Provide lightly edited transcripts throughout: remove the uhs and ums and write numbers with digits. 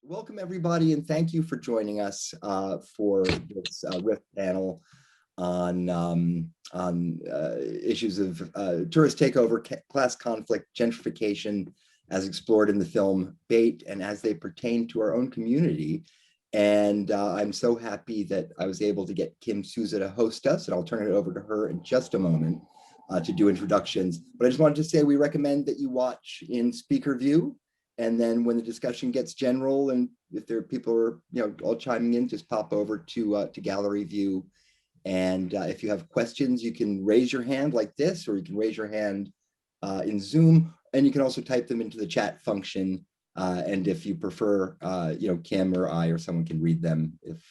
Welcome, everybody, and thank you for joining us for this WRIF panel on issues of tourist takeover, class conflict, gentrification, as explored in the film Bait, and as they pertain to our own community. And I'm so happy that I was able to get Kim Souza to host us, and I'll turn it over to her in just a moment to do introductions. But I just wanted to say we recommend that you watch in speaker view. And then when the discussion gets general, and if there are people who are all chiming in, just pop over to gallery view. And if you have questions, you can raise your hand like this, or you can raise your hand in Zoom, and you can also type them into the chat function. And if you prefer, Kim or I or someone can read them if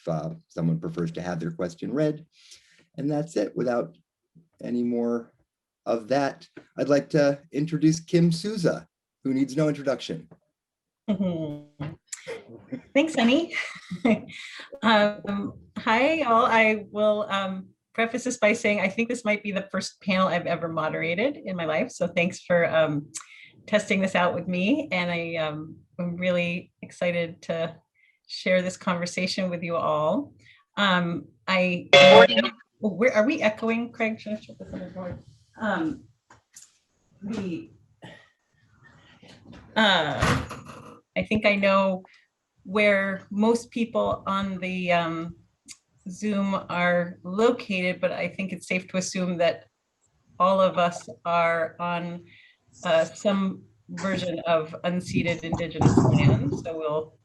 someone prefers to have their question read. And that's it. Without any more of that, I'd like to introduce Kim Souza, who needs no introduction. Thanks, Annie. Hi, all. I will preface this by saying I think this might be the first panel I've ever moderated in my life. So thanks for testing this out with me. And I'm really excited to share this conversation with you all. Where are we echoing, Craig? Should I shut this on the door? I think I know where most people on the Zoom are located, but I think it's safe to assume that all of us are on some version of unceded Indigenous land, so we'll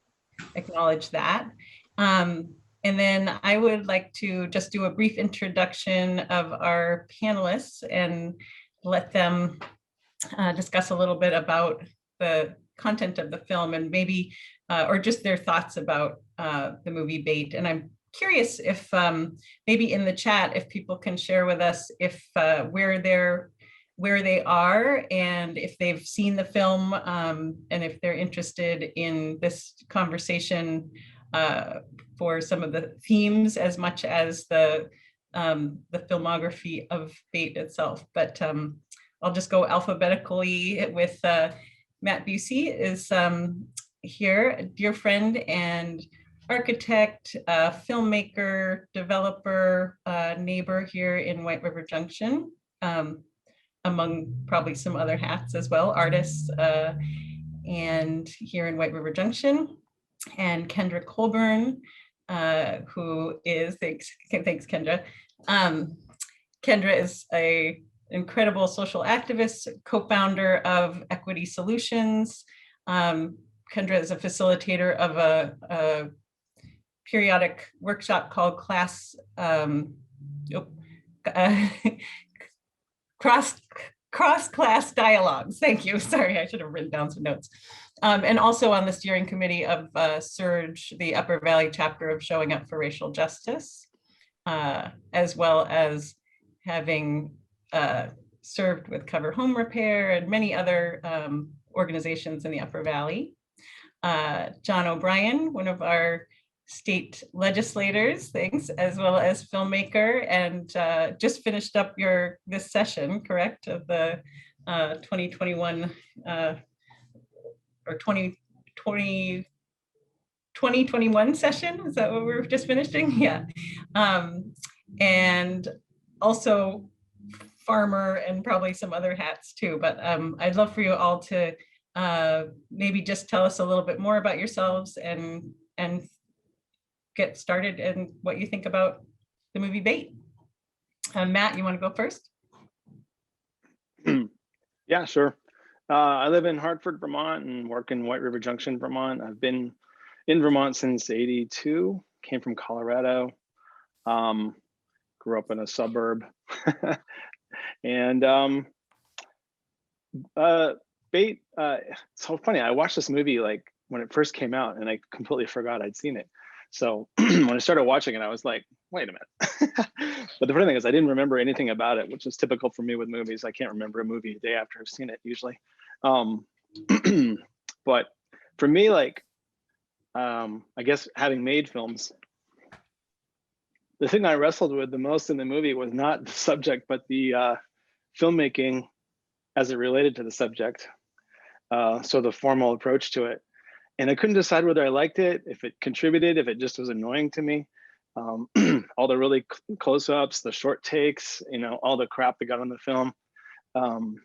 acknowledge that. And then I would like to just do a brief introduction of our panelists and let them discuss a little bit about the content of the film and maybe, or just their thoughts about the movie Bait. And I'm curious if maybe in the chat, if people can share with us if where they are and if they've seen the film and if they're interested in this conversation for some of the themes as much as the filmography of Bait itself. But I'll just go alphabetically with Matt Busey is here, a dear friend and architect, filmmaker, developer, neighbor here in White River Junction, among probably some other hats as well, artists, and here in White River Junction. And Kendra Colburn, who is, thanks Kendra. Kendra is an incredible social activist, co-founder of Equity Solutions. Kendra is a facilitator of a periodic workshop called Cross-Class Dialogues. Thank you. Sorry, I should have written down some notes. And also on the steering committee of SURGE, the Upper Valley chapter of Showing Up for Racial Justice, as well as having served with Cover Home Repair and many other organizations in the Upper Valley. John O'Brien, one of our state legislators, thanks, as well as filmmaker, and just finished up this session, correct, of the 2021 or 2021 session. Is that what we're just finishing? Yeah. And also farmer and probably some other hats too. But I'd love for you all to maybe just tell us a little bit more about yourselves and get started and what you think about the movie Bait. Matt, you want to go first? Yeah, sure. I live in Hartford, Vermont, and work in White River Junction, Vermont. I've been in Vermont since '82, came from Colorado, grew up in a suburb. And Bait, so funny, I watched this movie like when it first came out and I completely forgot I'd seen it. So when I started watching it, I was like, wait a minute. But the funny thing is I didn't remember anything about it, which is typical for me with movies. I can't remember a movie a day after I've seen it usually. But for me, like, I guess having made films, the thing I wrestled with the most in the movie was not the subject, but the filmmaking as it related to the subject. So the formal approach to it. And I couldn't decide whether I liked it, if it contributed, if it just was annoying to me. All the really close-ups, the short takes, you know, all the crap that got on the film. And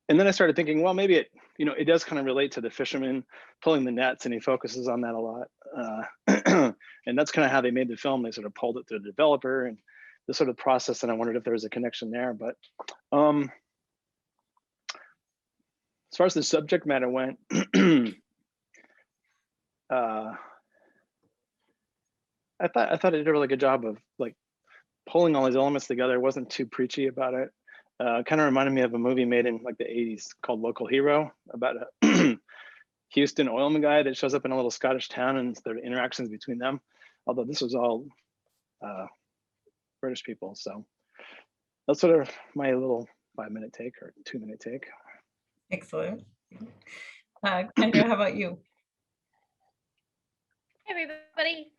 then I started thinking, well, maybe it, you know, it does kind of relate to the fisherman pulling the nets, and he focuses on that a lot. And that's kind of how they made the film. They sort of pulled it to the developer and the sort of process, and I wondered if there was a connection there. But as far as the subject matter went, I thought it did a really good job of like pulling all these elements together. It wasn't too preachy about it. Kind of reminded me of a movie made in like the 80s called Local Hero, about a Houston oilman guy that shows up in a little Scottish town and the interactions between them. Although this was all British people. So that's sort of my little 5-minute take or 2-minute take. Excellent. Kendra, how about you? Hey everybody.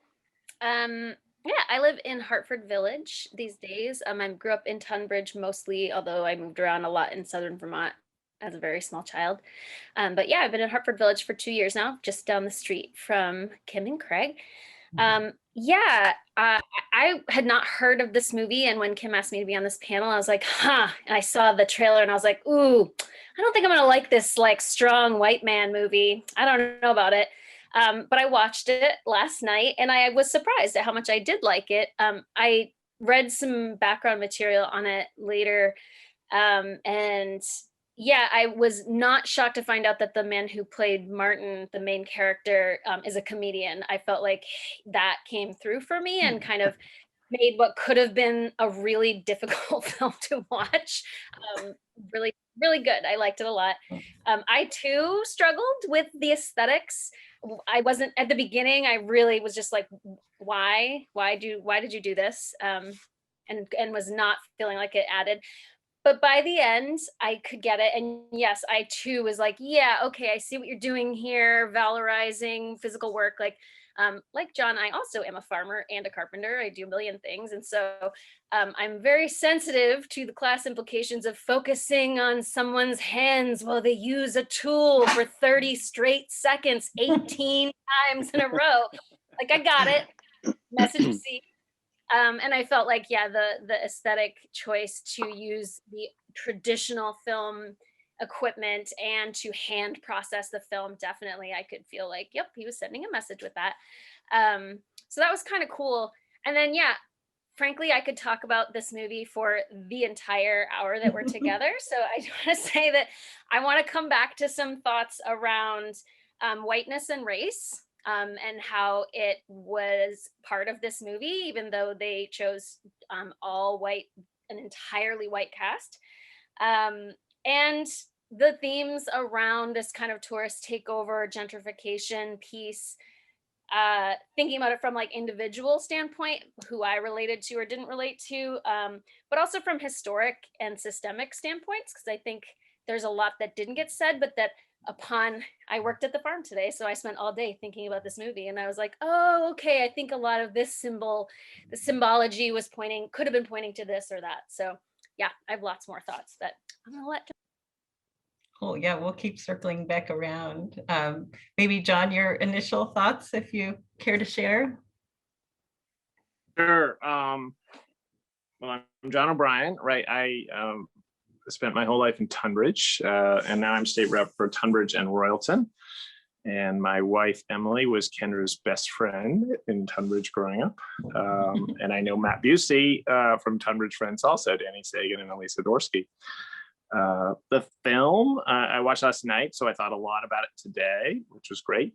Yeah, I live in Hartford Village these days. I grew up in Tunbridge mostly, although I moved around a lot in southern Vermont as a very small child. But yeah, I've been in Hartford Village for 2 years now, just down the street from Kim and Craig. Yeah, I had not heard of this movie, and when Kim asked me to be on this panel, I was like, huh, and I saw the trailer and I was like, ooh, I don't think I'm gonna like this like strong white man movie. I don't know about it. But I watched it last night and I was surprised at how much I did like it. I read some background material on it later. And yeah, I was not shocked to find out that the man who played Martin, the main character, is a comedian. I felt like that came through for me and kind of made what could have been a really difficult film to watch. Really, really good. I liked it a lot. I too struggled with the aesthetics. I wasn't at the beginning. I really was just like, why did you do this? And was not feeling like it added. But by the end, I could get it. And yes, I too was like, yeah, okay, I see what you're doing here, valorizing physical work. Like John, I also am a farmer and a carpenter. I do a million things. And so I'm very sensitive to the class implications of focusing on someone's hands while they use a tool for 30 straight seconds, 18 times in a row. Like, I got it, message received. And I felt like, yeah, the aesthetic choice to use the traditional film equipment and to hand process the film, definitely I could feel like, yep, he was sending a message with that. So that was kind of cool. And then, yeah, frankly, I could talk about this movie for the entire hour that we're together. So I want to say that I want to come back to some thoughts around whiteness and race. And how it was part of this movie, even though they chose all white, an entirely white cast. And the themes around this kind of tourist takeover, gentrification piece, thinking about it from like individual standpoint, who I related to or didn't relate to, but also from historic and systemic standpoints, because I think there's a lot that didn't get said, but that I worked at the farm today, so I spent all day thinking about this movie, and I was like, oh, okay, I think a lot of this the symbology could have been pointing to this or that. So yeah, I have lots more thoughts that I'm gonna let. Cool, yeah, we'll keep circling back around. Maybe John, your initial thoughts, if you care to share. Sure. Well, I'm John O'Brien, right? I spent my whole life in Tunbridge, and now I'm state rep for Tunbridge and Royalton. And my wife, Emily, was Kendra's best friend in Tunbridge growing up. And I know Matt Busey from Tunbridge friends also, Danny Sagan and Elisa Dorsky. The film I watched last night, so I thought a lot about it today, which was great.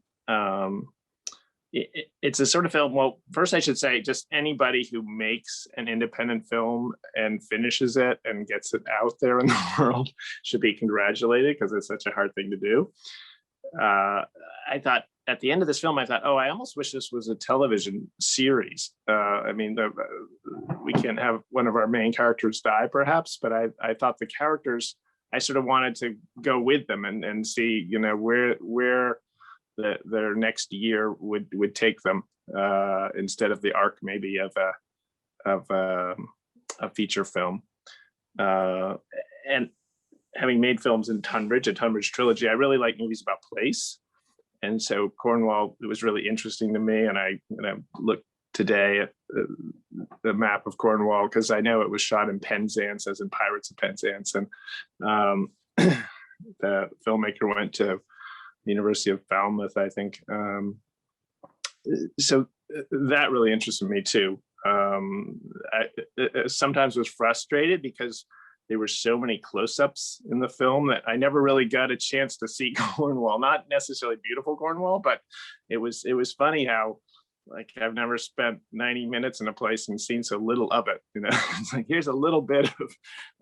It's a sort of film, well, first I should say, just anybody who makes an independent film and finishes it and gets it out there in the world should be congratulated, because it's such a hard thing to do. I thought at the end of this film, I thought, oh, I almost wish this was a television series. I mean, we can't have one of our main characters die, perhaps, but I thought the characters, I sort of wanted to go with them and see, you know, where their next year would take them, instead of the arc maybe of a feature film. And having made films in Tunbridge, a Tunbridge trilogy, I really like movies about place. And so Cornwall, it was really interesting to me. And I looked today at the map of Cornwall, because I know it was shot in Penzance, as in Pirates of Penzance. And the filmmaker went to the University of Falmouth, I think. So that really interested me too. I sometimes was frustrated because there were so many close-ups in the film that I never really got a chance to see Cornwall. Not necessarily beautiful Cornwall, but it was funny how, like, I've never spent 90 minutes in a place and seen so little of it. You know, it's like, here's a little bit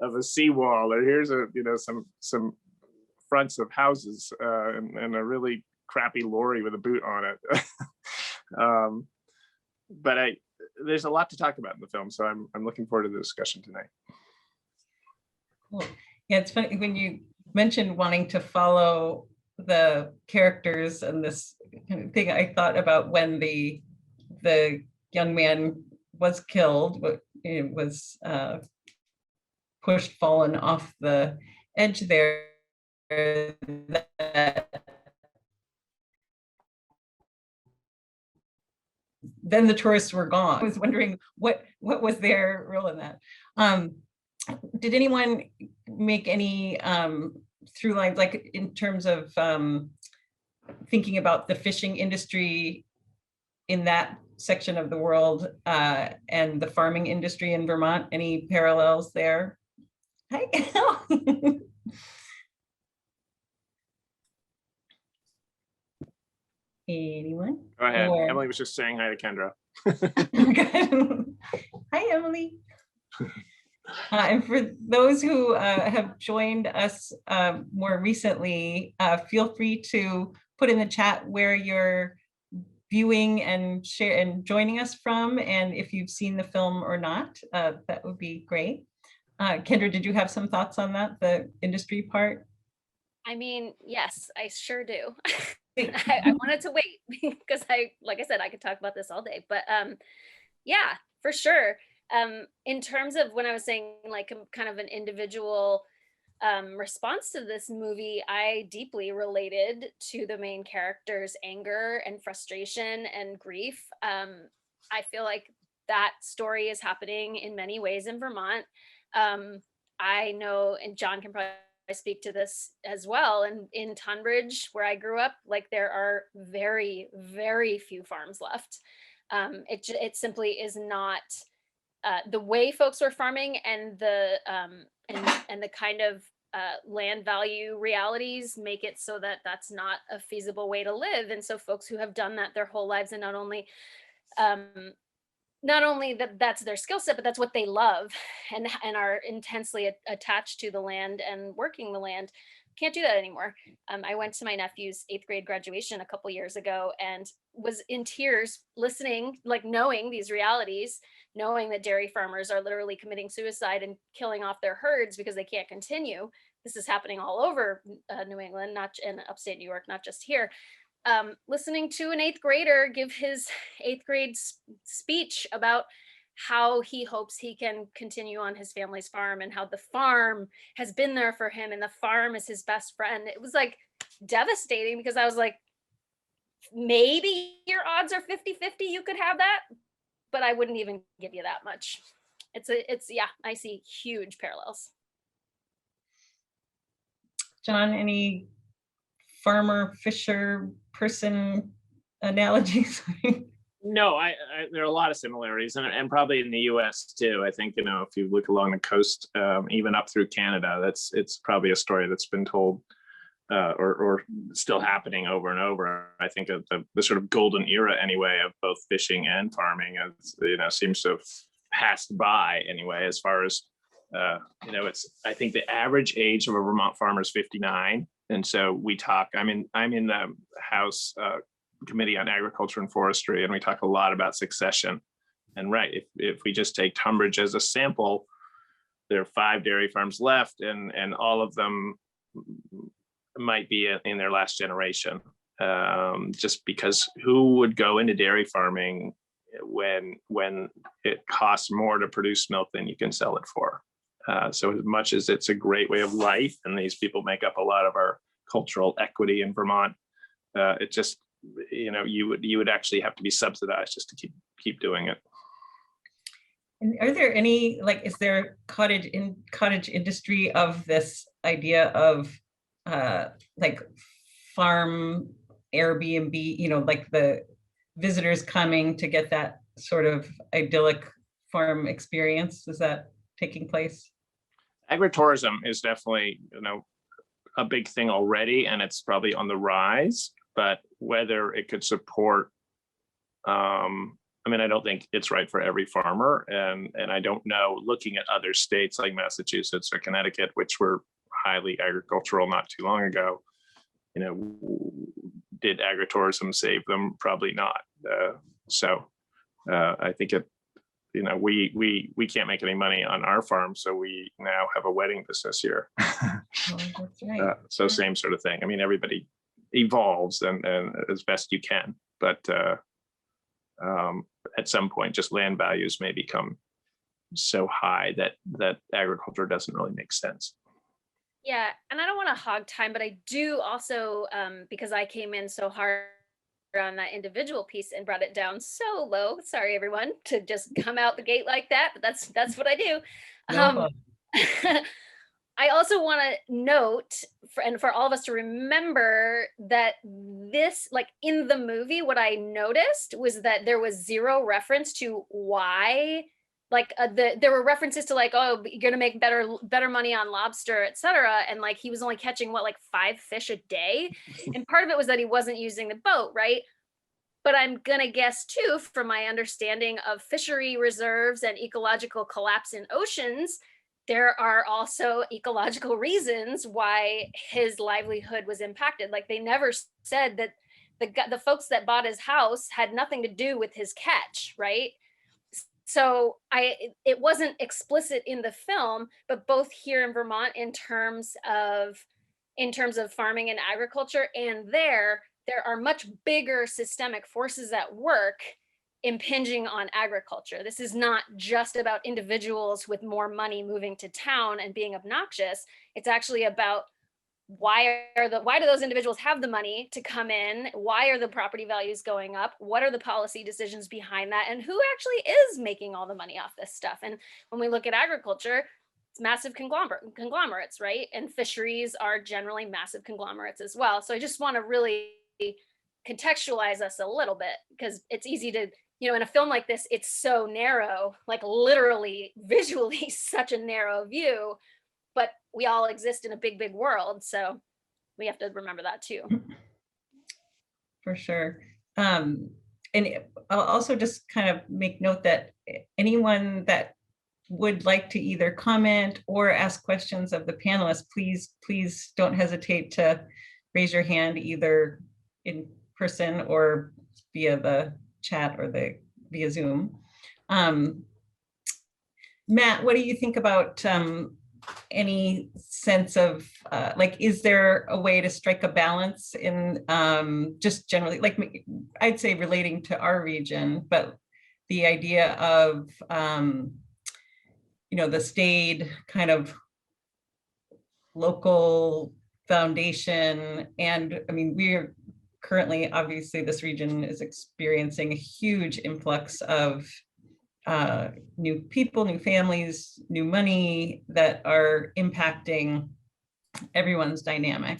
of a seawall, or here's some fronts of houses, and a really crappy lorry with a boot on it. But there's a lot to talk about in the film, so I'm looking forward to the discussion tonight. Cool. Yeah, it's funny when you mentioned wanting to follow the characters and this kind of thing. I thought about when the young man was killed, it was fallen off the edge there. Then the tourists were gone. I was wondering what was their role in that. Did anyone make any through lines, like in terms of thinking about the fishing industry in that section of the world and the farming industry in Vermont? Any parallels there? Hi. Anyone? Go ahead. Or... Emily was just saying hi to Kendra. Hi, Emily. And for those who have joined us more recently, feel free to put in the chat where you're viewing and share and joining us from, and if you've seen the film or not, that would be great. Kendra, did you have some thoughts on that, the industry part? I mean, yes, I sure do. I wanted to wait because like I said, I could talk about this all day, but yeah, for sure. In terms of when I was saying like kind of an individual response to this movie, I deeply related to the main character's anger and frustration and grief. I feel like that story is happening in many ways in Vermont. I know, and John can probably speak to this as well, and in Tunbridge, where I grew up, like there are very, very few farms left. It simply is not the way folks were farming, and the kind of land value realities make it so that that's not a feasible way to live. And so folks who have done that their whole lives, and not only that's their skill set, but that's what they love and are intensely attached to the land and working the land, can't do that anymore. I went to my nephew's 8th grade graduation a couple years ago and was in tears listening, like knowing these realities, knowing that dairy farmers are literally committing suicide and killing off their herds because they can't continue. This is happening all over New England, not in upstate New York, not just here. Listening to an 8th grader give his 8th grade speech about how he hopes he can continue on his family's farm and how the farm has been there for him and the farm is his best friend. It was like devastating because I was like, maybe your odds are 50-50, you could have that, but I wouldn't even give you that much. Yeah, I see huge parallels. John, any farmer, fisher, person analogies? No, there are a lot of similarities, and probably in the U.S. too. I think, if you look along the coast, even up through Canada, it's probably a story that's been told or still happening over and over. I think of the sort of golden era anyway of both fishing and farming, seems to have passed by anyway. As far as I think the average age of a Vermont farmer is 59, and so we talk. I'm in the House Committee on Agriculture and Forestry, and we talk a lot about succession. And right, if we just take Tunbridge as a sample, there are 5 dairy farms left, and all of them might be in their last generation. Just because who would go into dairy farming when it costs more to produce milk than you can sell it for? So as much as it's a great way of life, and these people make up a lot of our cultural equity in Vermont, it just, you would actually have to be subsidized just to keep doing it. And are there any, like, is there cottage industry of this idea of like farm Airbnb, like the visitors coming to get that sort of idyllic farm experience? Is that taking place? Agritourism is definitely, a big thing already, and it's probably on the rise, but whether it could support, I don't think it's right for every farmer. And I don't know, looking at other states like Massachusetts or Connecticut, which were highly agricultural not too long ago, did agritourism save them? Probably not. I think we can't make any money on our farm, so we now have a wedding business here. Oh, that's right. So same sort of thing. Everybody evolves and as best you can, but at some point, just land values may become so high that agriculture doesn't really make sense. Yeah, and I don't want to hog time, but I do also, because I came in so hard on that individual piece and brought it down so low. Sorry, everyone, to just come out the gate like that, but that's what I do. No. I also want to note, for all of us to remember, that this, like in the movie, what I noticed was that there was zero reference to why, like there were references to like, oh, you're gonna make better money on lobster, etc. And like he was only catching like 5 fish a day, and part of it was that he wasn't using the boat, right? But I'm gonna guess too, from my understanding of fishery reserves and ecological collapse in oceans, there are also ecological reasons why his livelihood was impacted. Like they never said that the folks that bought his house had nothing to do with his catch, right? So it wasn't explicit in the film, but both here in Vermont in terms of farming and agriculture, and there are much bigger systemic forces at work impinging on agriculture. This is not just about individuals with more money moving to town and being obnoxious. It's actually about why do those individuals have the money to come in? Why are the property values going up? What are the policy decisions behind that? And who actually is making all the money off this stuff? And when we look at agriculture, it's massive conglomerates, right? And fisheries are generally massive conglomerates as well. So I just want to really contextualize us a little bit, because it's easy to, in a film like this, it's so narrow, like literally visually such a narrow view, but we all exist in a big, big world. So we have to remember that too. For sure. And I'll also just kind of make note that anyone that would like to either comment or ask questions of the panelists, please don't hesitate to raise your hand either in person or via the chat or via Zoom. Matt, what do you think about any sense of is there a way to strike a balance in just generally, like I'd say relating to our region, but the idea of the staid kind of local foundation, and we're currently, obviously, this region is experiencing a huge influx of new people, new families, new money that are impacting everyone's dynamic.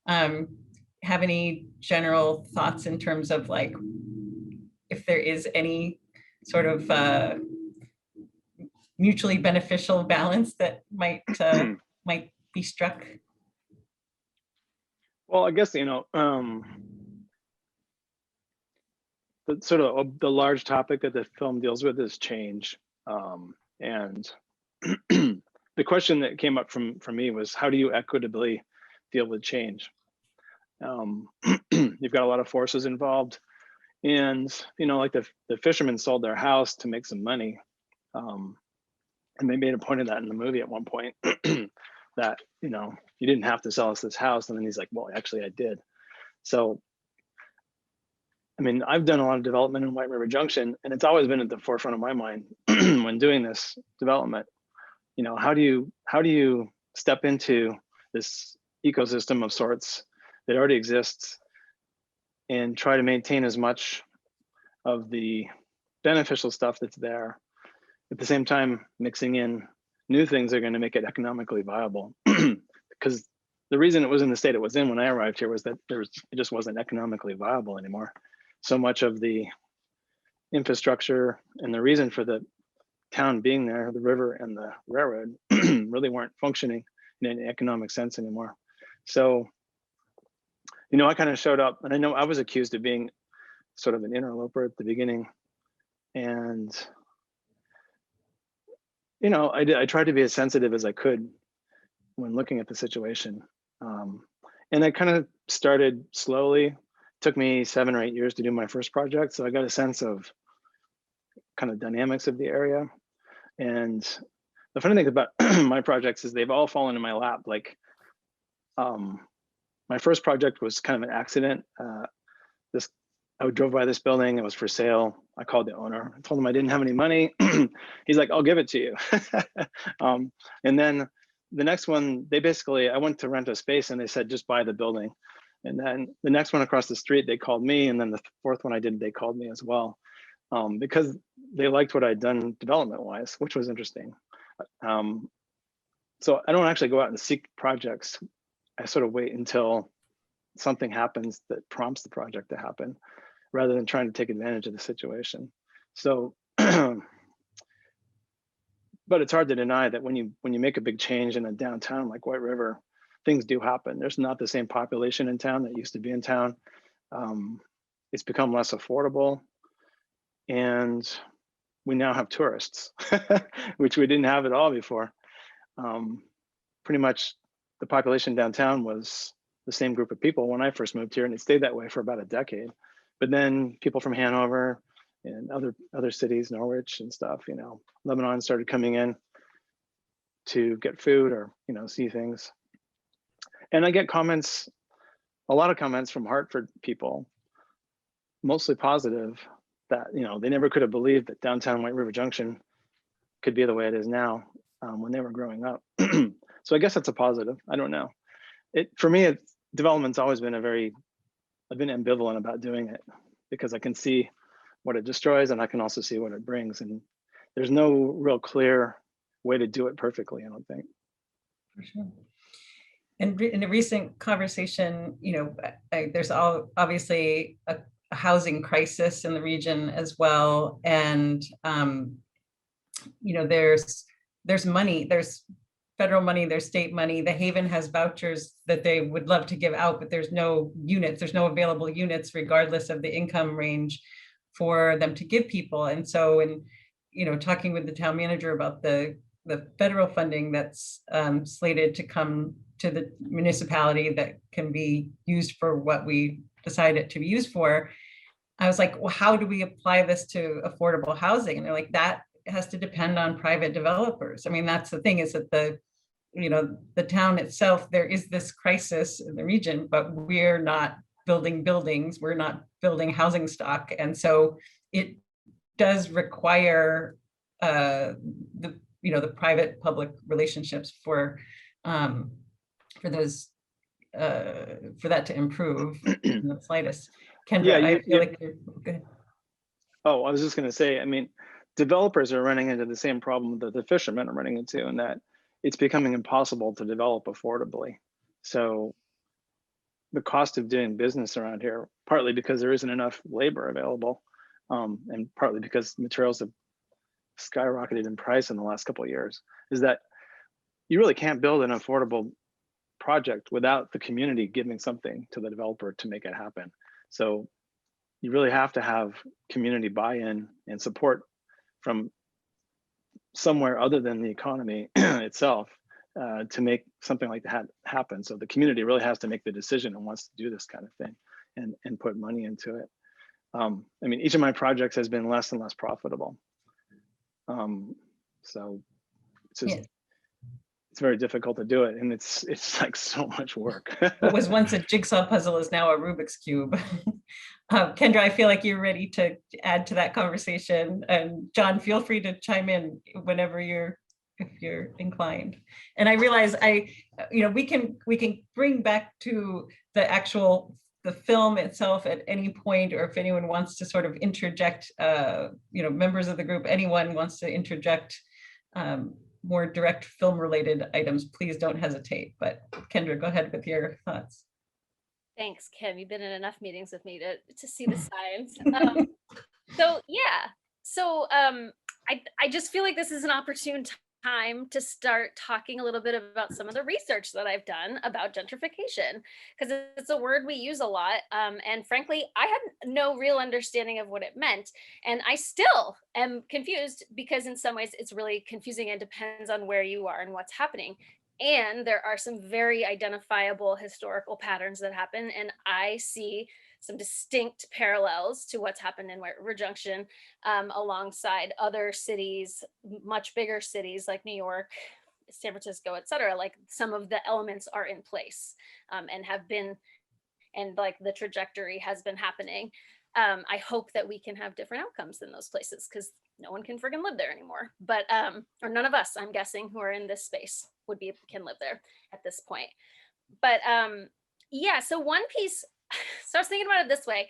Have any general thoughts in terms of like, if there is any sort of mutually beneficial balance that might be struck? Well, I guess, the sort of the large topic that the film deals with is change. And the question that came up from me was, how do you equitably deal with change? You've got a lot of forces involved, and like the fishermen sold their house to make some money, and they made a point of that in the movie at one point, that you didn't have to sell us this house, and then he's like, well, actually I did. So I've done a lot of development in White River Junction, and it's always been at the forefront of my mind when doing this development. How do you step into this ecosystem of sorts that already exists and try to maintain as much of the beneficial stuff that's there. At the same time, mixing in new things that are going to make it economically viable. Because the reason it was in the state it was in when I arrived here was that it just wasn't economically viable anymore. So much of the infrastructure and the reason for the town being there, the river and the railroad, really weren't functioning in an economic sense anymore. So, you know, I kind of showed up, and I know I was accused of being sort of an interloper at the beginning. And, you know, I tried to be as sensitive as I could when looking at the situation. And I kind of started slowly. It took me 7 or 8 years to do my first project. So I got a sense of kind of dynamics of the area. And the funny thing about my projects is they've all fallen in my lap. Like, my first project was kind of an accident. I drove by this building, it was for sale. I called the owner, I told him I didn't have any money. He's like, I'll give it to you. And then the next one, I went to rent a space and they said, just buy the building. And then the next one across the street, they called me. And then the fourth one I did, they called me as well. Because they liked what I'd done development wise, which was interesting. So I don't actually go out and seek projects. I sort of wait until something happens that prompts the project to happen, rather than trying to take advantage of the situation. So, but it's hard to deny that when you make a big change in a downtown like White River, things do happen. There's not the same population in town that used to be in town. It's become less affordable, and we now have tourists, which we didn't have at all before. Pretty much the population downtown was the same group of people when I first moved here, and it stayed that way for about a decade. But then people from Hanover and other cities, Norwich and stuff, you know, Lebanon, started coming in to get food or, you know, see things. And I get comments, a lot of comments from Hartford people, mostly positive, that, you know, they never could have believed that downtown White River Junction could be the way it is now when they were growing up. So I guess that's a positive. I don't know. For me, development's always been I've been ambivalent about doing it, because I can see what it destroys and I can also see what it brings. And there's no real clear way to do it perfectly, I don't think. For sure. And in a recent conversation, you know, there's obviously a housing crisis in the region as well. And, you know, there's money, there's federal money, there's state money. The Haven has vouchers that they would love to give out, but there's no units, there's no available units, regardless of the income range for them to give people. And so, in, you know, talking with the town manager about the federal funding that's slated to come to the municipality that can be used for what we decide it to be used for, I was like, well, how do we apply this to affordable housing? And they're like, that has to depend on private developers. I mean, that's the thing, is that the town itself, there is this crisis in the region, but we're not building buildings, we're not building housing stock. And so it does require the private public relationships for those for that to improve in the slightest. Kendra, Yeah, I feel like you're good. Oh, I was just gonna say, I mean, developers are running into the same problem that the fishermen are running into, and that it's becoming impossible to develop affordably. So the cost of doing business around here, partly because there isn't enough labor available, and partly because materials have skyrocketed in price in the last couple of years, is that you really can't build an affordable project without the community giving something to the developer to make it happen. So you really have to have community buy-in and support from somewhere other than the economy itself to make something like that happen. So the community really has to make the decision and wants to do this kind of thing and put money into it. I mean, each of my projects has been less and less profitable. So it's just, it's very difficult to do it. And it's like so much work. What was once a jigsaw puzzle is now a Rubik's Cube. Kendra, I feel like you're ready to add to that conversation. And John, feel free to chime in whenever if you're inclined. And I realize we can bring back to the actual the film itself at any point, or if anyone wants to sort of interject, members of the group, anyone wants to interject more direct film related items, please don't hesitate. But Kendra, go ahead with your thoughts. Thanks, Kim. You've been in enough meetings with me to see the signs. So I just feel like this is an opportune time to start talking a little bit about some of the research that I've done about gentrification, because it's a word we use a lot. And frankly, I had no real understanding of what it meant. And I still am confused, because in some ways it's really confusing and depends on where you are and what's happening. And there are some very identifiable historical patterns that happen. And I see some distinct parallels to what's happened in White River Junction, alongside other cities, much bigger cities like New York, San Francisco, et cetera. Like, some of the elements are in place, and have been, and like the trajectory has been happening. I hope that we can have different outcomes in those places, because no one can friggin' live there anymore. But or none of us, I'm guessing, who are in this space can live there at this point. But yeah, so one piece, so I was thinking about it this way.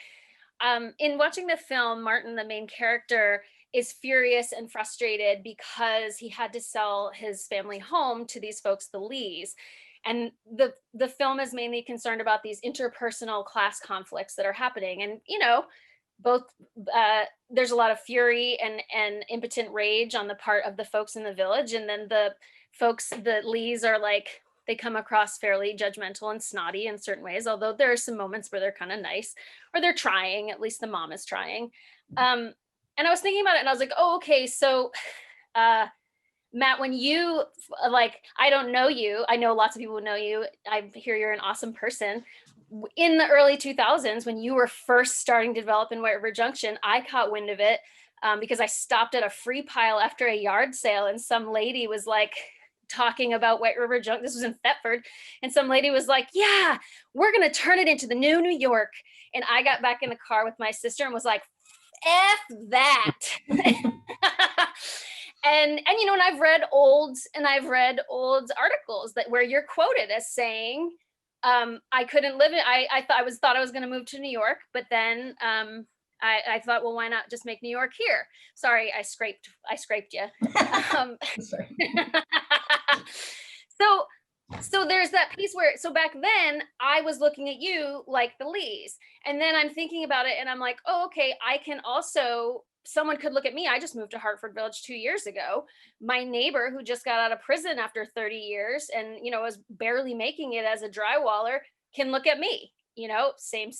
In watching the film, Martin, the main character, is furious and frustrated because he had to sell his family home to these folks, the Lees. And the film is mainly concerned about these interpersonal class conflicts that are happening. And, both there's a lot of fury and impotent rage on the part of the folks in the village. And then the Lees are like, they come across fairly judgmental and snotty in certain ways, although there are some moments where they're kind of nice, or they're trying, at least the mom is trying. And I was thinking about it, and I was like, oh, okay, so Matt, when you, I don't know you, I know lots of people who know you, I hear you're an awesome person. In the early 2000s, when you were first starting to develop in White River Junction, I caught wind of it because I stopped at a free pile after a yard sale, and some lady was like, talking about White River Junction. This was in Thetford. And some lady was like, yeah, we're going to turn it into the new New York. And I got back in the car with my sister and was like, F that. and I've read old articles where you're quoted as saying, I couldn't live it. I thought I was going to move to New York, but then I thought, well, why not just make New York here? Sorry, I scraped you. So there's that piece where, so back then I was looking at you like the Lees, and then I'm thinking about it and I'm like, oh, okay, I can also, someone could look at me. I just moved to Hartford Village 2 years ago. My neighbor who just got out of prison after 30 years and, was barely making it as a drywaller can look at me, same.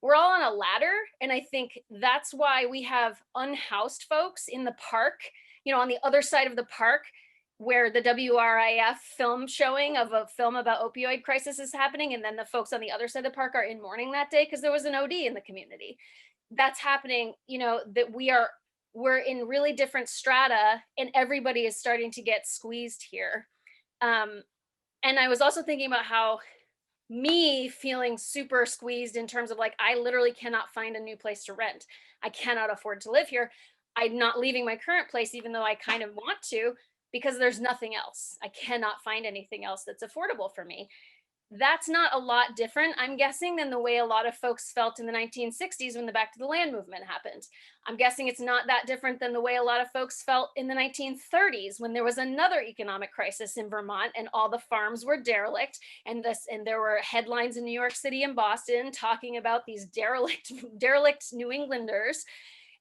We're all on a ladder. And I think that's why we have unhoused folks in the park, on the other side of the park, where the WRIF film showing of a film about opioid crisis is happening. And then the folks on the other side of the park are in mourning that day because there was an OD in the community. That's happening, that we're in really different strata and everybody is starting to get squeezed here. And I was also thinking about how me feeling super squeezed in terms of like, I literally cannot find a new place to rent. I cannot afford to live here. I'm not leaving my current place, even though I kind of want to, because there's nothing else. I cannot find anything else that's affordable for me. That's not a lot different, I'm guessing, than the way a lot of folks felt in the 1960s when the Back to the Land movement happened. I'm guessing it's not that different than the way a lot of folks felt in the 1930s when there was another economic crisis in Vermont and all the farms were derelict, and there were headlines in New York City and Boston talking about these derelict New Englanders.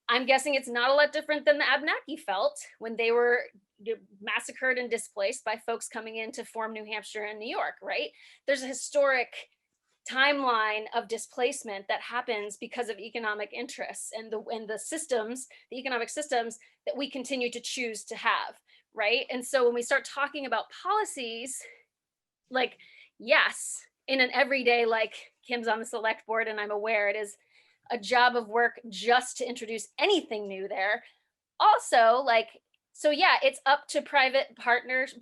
I'm guessing it's not a lot different than the Abenaki felt when they were massacred and displaced by folks coming in to form New Hampshire and New York, right? There's a historic timeline of displacement that happens because of economic interests and the systems, the economic systems that we continue to choose to have, right? And so when we start talking about policies, like, yes, in an everyday, like Kim's on the select board and I'm aware it is a job of work just to introduce anything new there. Also, like, so yeah, it's up to private partnerships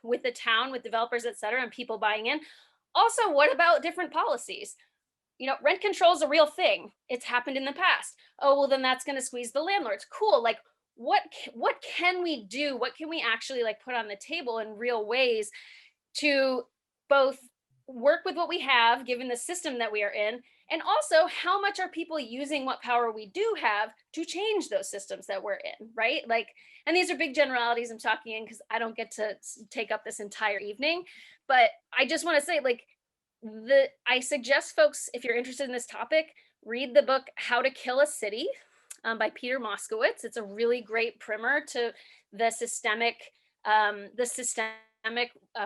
with the town, with developers, et cetera, and people buying in. Also, what about different policies? Rent control is a real thing. It's happened in the past. Oh, well, then that's going to squeeze the landlords. Cool. Like, what can we do? What can we actually like put on the table in real ways to both work with what we have, given the system that we are in, and also how much are people using what power we do have to change those systems that we're in, right? Like, and these are big generalities I'm talking in because I don't get to take up this entire evening, but I just want to say, like, I suggest folks, if you're interested in this topic, read the book How to Kill a City by Peter Moskowitz. It's a really great primer to the systemic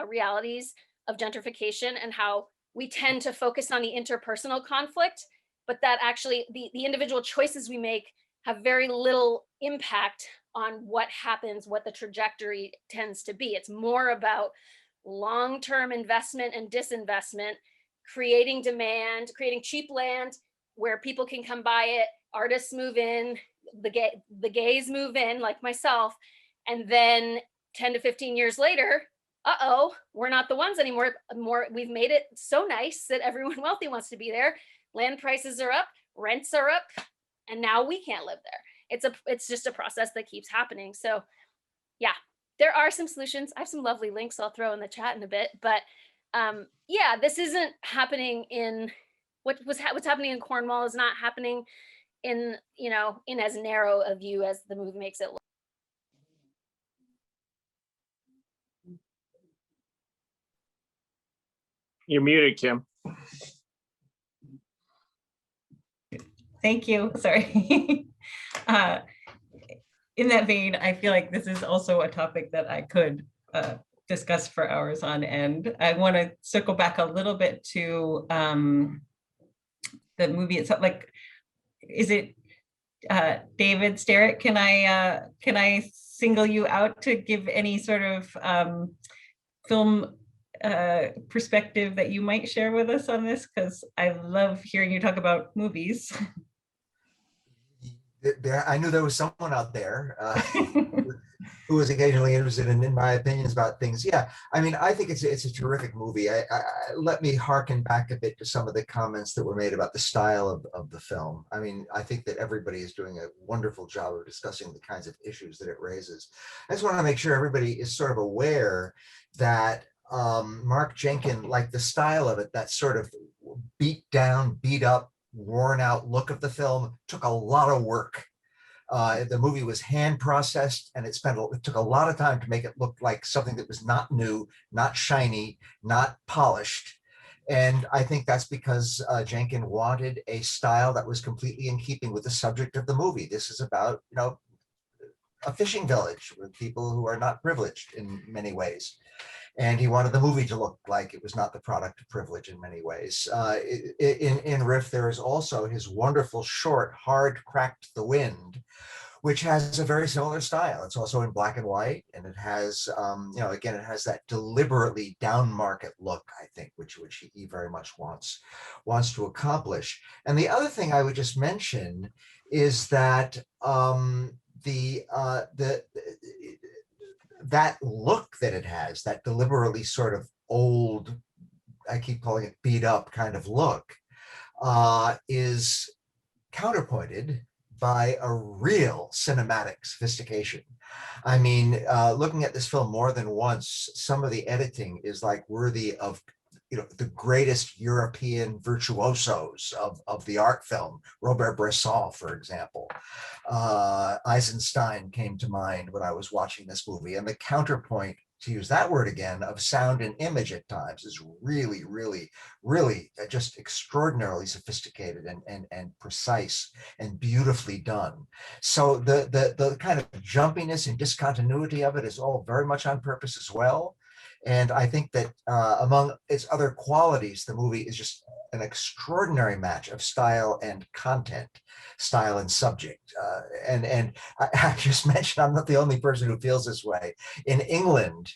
realities of gentrification and how we tend to focus on the interpersonal conflict, but that actually the individual choices we make have very little impact on what happens, what the trajectory tends to be. It's more about long-term investment and disinvestment, creating demand, creating cheap land where people can come buy it, artists move in, the gays move in, like myself, and then 10 to 15 years later, we're not the ones anymore. We've made it so nice that everyone wealthy wants to be there. Land prices are up, rents are up, and now we can't live there. It's just a process that keeps happening. So yeah, there are some solutions. I have some lovely links I'll throw in the chat in a bit, but yeah, this isn't happening in what's happening in Cornwall is not happening in as narrow a view as the movie makes it look. You're muted, Kim. Thank you. Sorry. In that vein, I feel like this is also a topic that I could discuss for hours on end. I want to circle back a little bit to the movie itself. Like, is it David Sterrett? Can I single you out to give any sort of film perspective that you might share with us on this? Because I love hearing you talk about movies. I knew there was someone out there who was occasionally interested in my opinions about things. Yeah, I mean, I think it's a terrific movie. Let me hearken back a bit to some of the comments that were made about the style of the film. I mean, I think that everybody is doing a wonderful job of discussing the kinds of issues that it raises. I just want to make sure everybody is sort of aware that Mark Jenkins, like the style of it, that sort of beat down, beat up, worn out look of the film took a lot of work. The movie was hand processed, and it took a lot of time to make it look like something that was not new, not shiny, not polished. And I think that's because Jenkins wanted a style that was completely in keeping with the subject of the movie. This is about, a fishing village with people who are not privileged in many ways. And he wanted the movie to look like it was not the product of privilege in many ways. In Riff, there is also his wonderful short, Hard Cracked the Wind, which has a very similar style. It's also in black and white, and it has, again, it has that deliberately down market look, I think, which he very much wants to accomplish. And the other thing I would just mention is that that look that it has, that deliberately sort of old, I keep calling it beat up kind of look, is counterpointed by a real cinematic sophistication. I mean, looking at this film more than once, some of the editing is like worthy of the greatest European virtuosos of the art film, Robert Bresson, for example. Eisenstein came to mind when I was watching this movie, and the counterpoint, to use that word again, of sound and image at times is really, really, really just extraordinarily sophisticated and precise and beautifully done. So the kind of jumpiness and discontinuity of it is all very much on purpose as well. And I think that among its other qualities, the movie is just an extraordinary match of style and content, style and subject. And I just mentioned, I'm not the only person who feels this way. In England,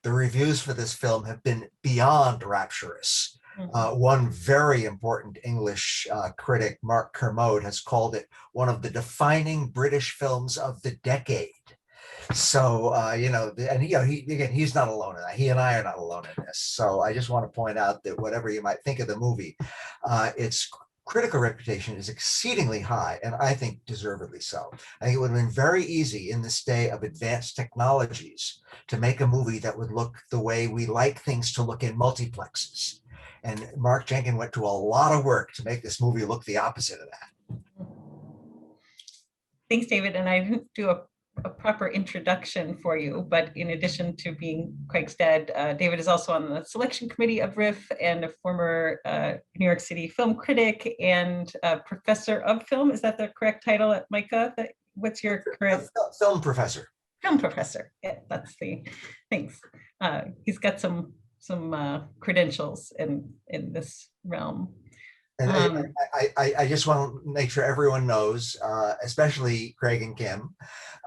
the reviews for this film have been beyond rapturous. One very important English critic, Mark Kermode, has called it one of the defining British films of the decade. So, he's not alone in that. He and I are not alone in this. So I just want to point out that whatever you might think of the movie, its critical reputation is exceedingly high, and I think deservedly so. I think it would have been very easy in this day of advanced technologies to make a movie that would look the way we like things to look in multiplexes. And Mark Jenkins went to a lot of work to make this movie look the opposite of that. Thanks, David. And I didn't do a proper introduction for you, but in addition to being Craig's dad, David is also on the selection committee of WRIF and a former New York City film critic and professor of film. Is that the correct title at Micah? What's your current? Film professor. Film professor. Yeah, that's the thanks. He's got some credentials in this realm. And I just want to make sure everyone knows, especially Craig and Kim,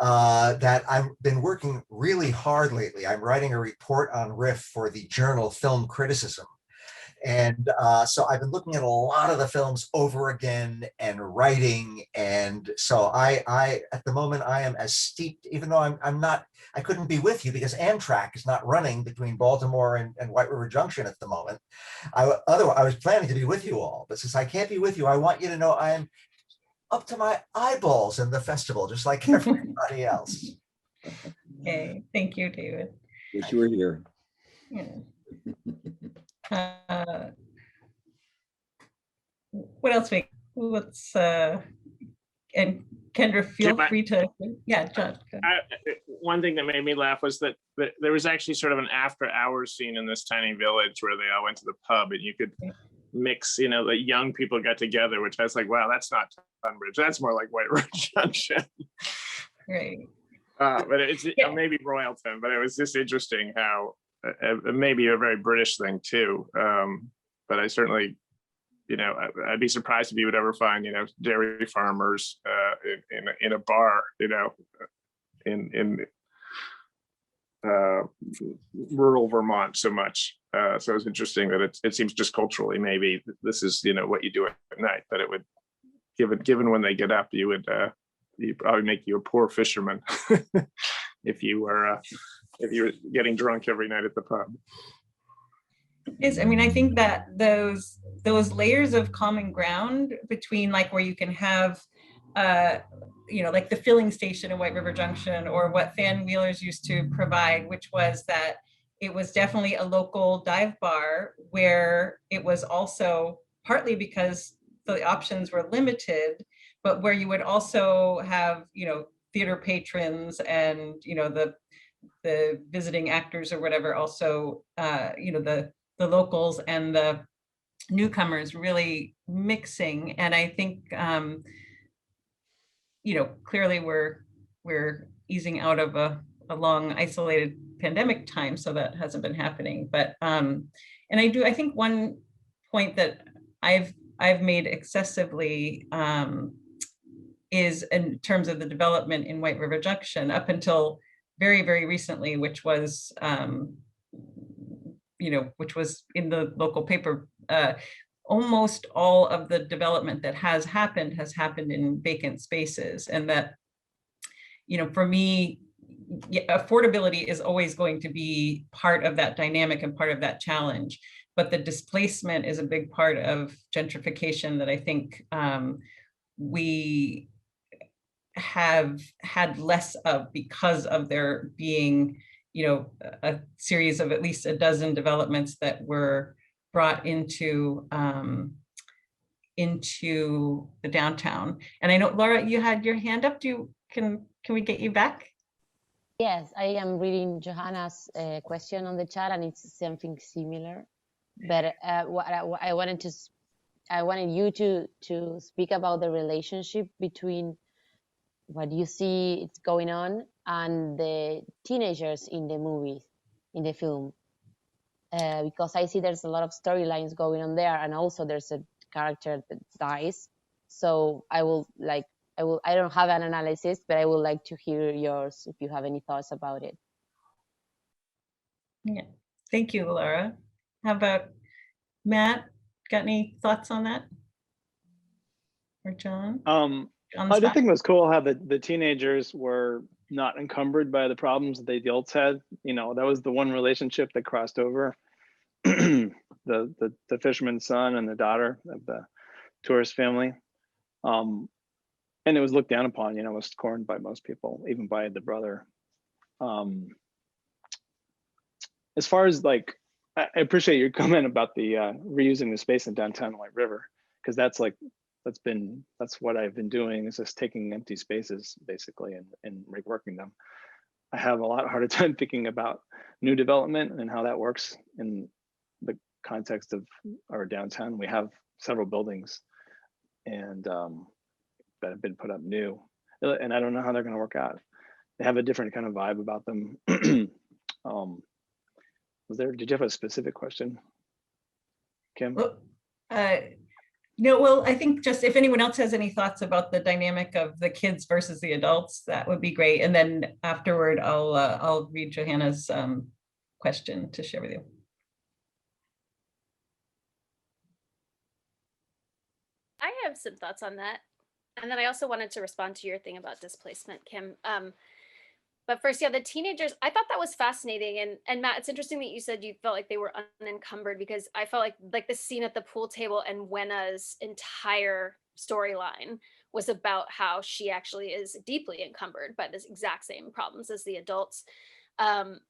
that I've been working really hard lately. I'm writing a report on WRIF for the journal Film Criticism. And so I've been looking at a lot of the films over again and writing. And so I at the moment, I am as steeped, even though I couldn't be with you because Amtrak is not running between Baltimore and White River Junction at the moment. Otherwise, I was planning to be with you all, but since I can't be with you, I want you to know I'm up to my eyeballs in the festival, just like everybody else. Okay, thank you, David. Wish you were here. Yeah. What else? Let's and Kendra, feel free to. Yeah, John. One thing that made me laugh was that there was actually sort of an after-hours scene in this tiny village where they all went to the pub, and you could mix, the young people got together, which I was like, wow, that's not Tunbridge. That's more like White River Junction. Right. But it's maybe Royalton, but it was just interesting how maybe a very British thing too. But I certainly, I'd be surprised if you would ever find, dairy farmers in a bar, in rural Vermont so much. So it's interesting that it seems just culturally, maybe this is, what you do at night, but it would, given when they get up, you'd probably make you a poor fisherman if you were getting drunk every night at the pub. I think that those layers of common ground between like where you can have like the filling station in White River Junction, or what Fan Wheelers used to provide, which was that it was definitely a local dive bar where it was also partly because the options were limited, but where you would also have, theater patrons and, the visiting actors or whatever, also, the locals and the newcomers really mixing. And I think, clearly we're easing out of a long isolated pandemic time, so that hasn't been happening. But and I think one point that I've made excessively is in terms of the development in White River Junction up until very, very recently, which was which was in the local paper. Almost all of the development that has happened in vacant spaces, and that, for me, affordability is always going to be part of that dynamic and part of that challenge. But the displacement is a big part of gentrification that I think we have had less of, because of there being, a series of at least a dozen developments that were brought into the downtown. And I know, Laura, you had your hand up. Can we get you back? Yes, I am reading Johanna's question on the chat, and it's something similar. But what I wanted you to speak about the relationship between what you see it's going on and the teenagers in the movie, in the film. Because I see there's a lot of storylines going on there, and also there's a character that dies. So I don't have an analysis, but I would like to hear yours if you have any thoughts about it. Yeah, thank you, Laura. How about Matt? Got any thoughts on that? Or John? I did think it was cool how the teenagers were not encumbered by the problems that the adults had. That was the one relationship that crossed over. the fisherman's son and the daughter of the tourist family. And it was looked down upon, was scorned by most people, even by the brother. As far as like I appreciate your comment about the reusing the space in downtown White River, because that's what I've been doing, is just taking empty spaces basically and reworking them. I have a lot harder time thinking about new development and how that works in the context of our downtown. We have several buildings and that have been put up new, and I don't know how they're going to work out. They have a different kind of vibe about them. Did you have a specific question, Kim? Well, no, well, I think just if anyone else has any thoughts about the dynamic of the kids versus the adults, that would be great. And then afterward, I'll read Johanna's question to share with you. I have some thoughts on that. And then I also wanted to respond to your thing about displacement, Kim. But first, yeah, the teenagers, I thought that was fascinating. And Matt, it's interesting that you said you felt like they were unencumbered, because I felt like the scene at the pool table and Wenna's entire storyline was about how she actually is deeply encumbered by this exact same problems as the adults. And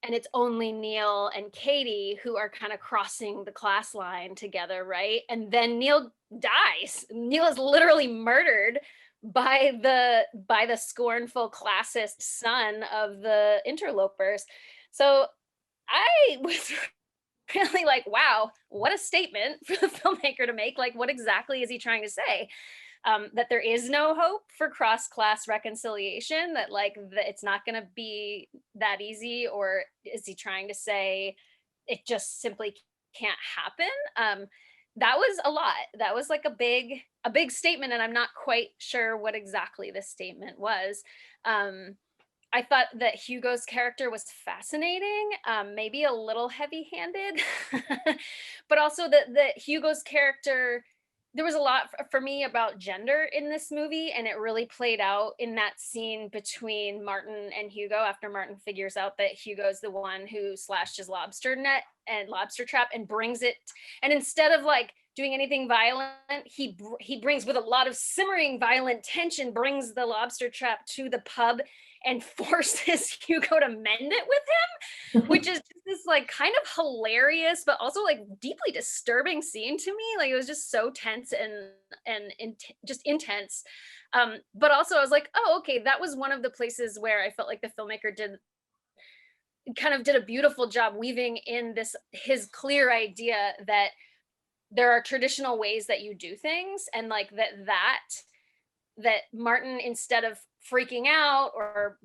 it's only Neil and Katie who are kind of crossing the class line together, right? And then Neil dies. Neil is literally murdered by the scornful classist son of the interlopers. So I was really like, wow, what a statement for the filmmaker to make. Like, what exactly is he trying to say? That there is no hope for cross-class reconciliation, that it's not going to be that easy? Or is he trying to say it just simply can't happen? That was a lot. That was like a big statement, and I'm not quite sure what exactly the statement was. I thought that Hugo's character was fascinating, maybe a little heavy-handed, but also that Hugo's character, there was a lot for me about gender in this movie, and it really played out in that scene between Martin and Hugo, after Martin figures out that Hugo's the one who slashed his lobster net and lobster trap and brings it, and instead of like doing anything violent, he brings, with a lot of simmering violent tension, brings the lobster trap to the pub and forces Hugo to mend it with him, which is just this like kind of hilarious, but also like deeply disturbing scene to me. Like, it was just so tense and just intense. But also I was like, oh, okay, that was one of the places where I felt like the filmmaker did a beautiful job weaving in his clear idea that there are traditional ways that you do things, and like that Martin, instead of freaking out or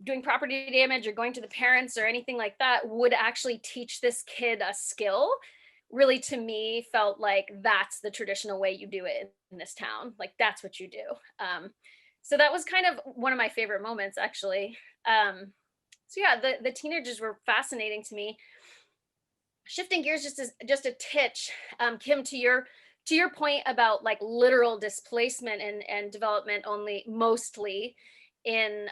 doing property damage or going to the parents or anything like that, would actually teach this kid a skill, really, to me, felt like that's the traditional way you do it in this town. Like, that's what you do. So that was kind of one of my favorite moments, actually. So yeah, the teenagers were fascinating to me. Shifting gears just a titch, Kim, to your point about like literal displacement and development only mostly in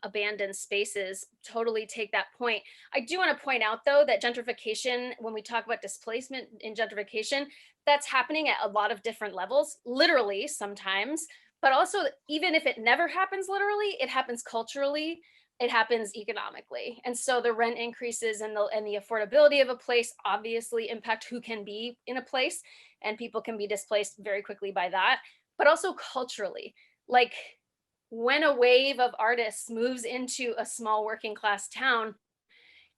abandoned spaces, totally take that point. I do want to point out, though, that gentrification, when we talk about displacement in gentrification, that's happening at a lot of different levels, literally sometimes, but also, even if it never happens literally, it happens culturally, it happens economically. And so the rent increases and the affordability of a place obviously impact who can be in a place, and people can be displaced very quickly by that. But also culturally, like when a wave of artists moves into a small working class town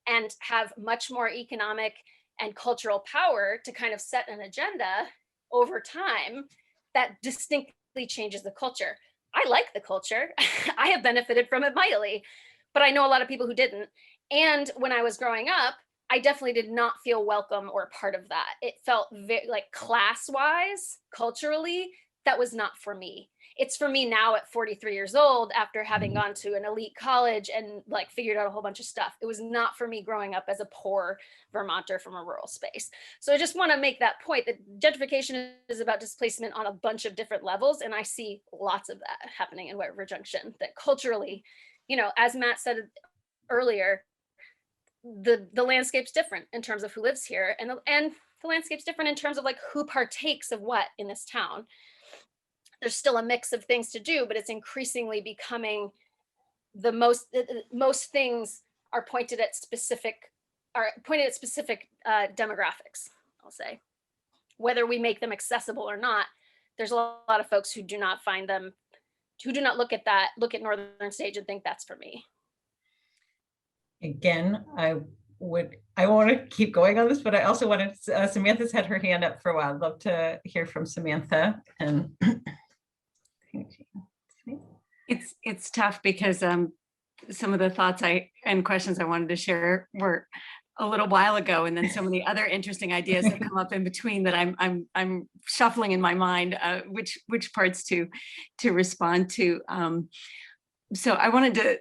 and have much more economic and cultural power to kind of set an agenda over time, that distinctly changes the culture. I like the culture. I have benefited from it mightily, but I know a lot of people who didn't. And when I was growing up, I definitely did not feel welcome or part of that. It felt very, like, class-wise, culturally, that was not for me. It's for me now at 43 years old, after having gone to an elite college and like figured out a whole bunch of stuff. It was not for me growing up as a poor Vermonter from a rural space. So I just want to make that point, that gentrification is about displacement on a bunch of different levels. And I see lots of that happening in White River Junction, that culturally, you know, as Matt said earlier, the landscape's different in terms of who lives here, and the landscape's different in terms of like who partakes of what in this town. There's still a mix of things to do, but it's increasingly becoming most things are pointed at specific are pointed at specific demographics, I'll say. Whether we make them accessible or not, there's a lot of folks who do not find them, who do not look at Northern Stage and think that's for me. Again, I want to keep going on this, but I also wanted, Samantha's had her hand up for a while. I'd love to hear from Samantha. And it's tough because some of the thoughts and questions I wanted to share were a little while ago, and then so many other interesting ideas that come up in between that I'm shuffling in my mind which parts to respond to. So I wanted to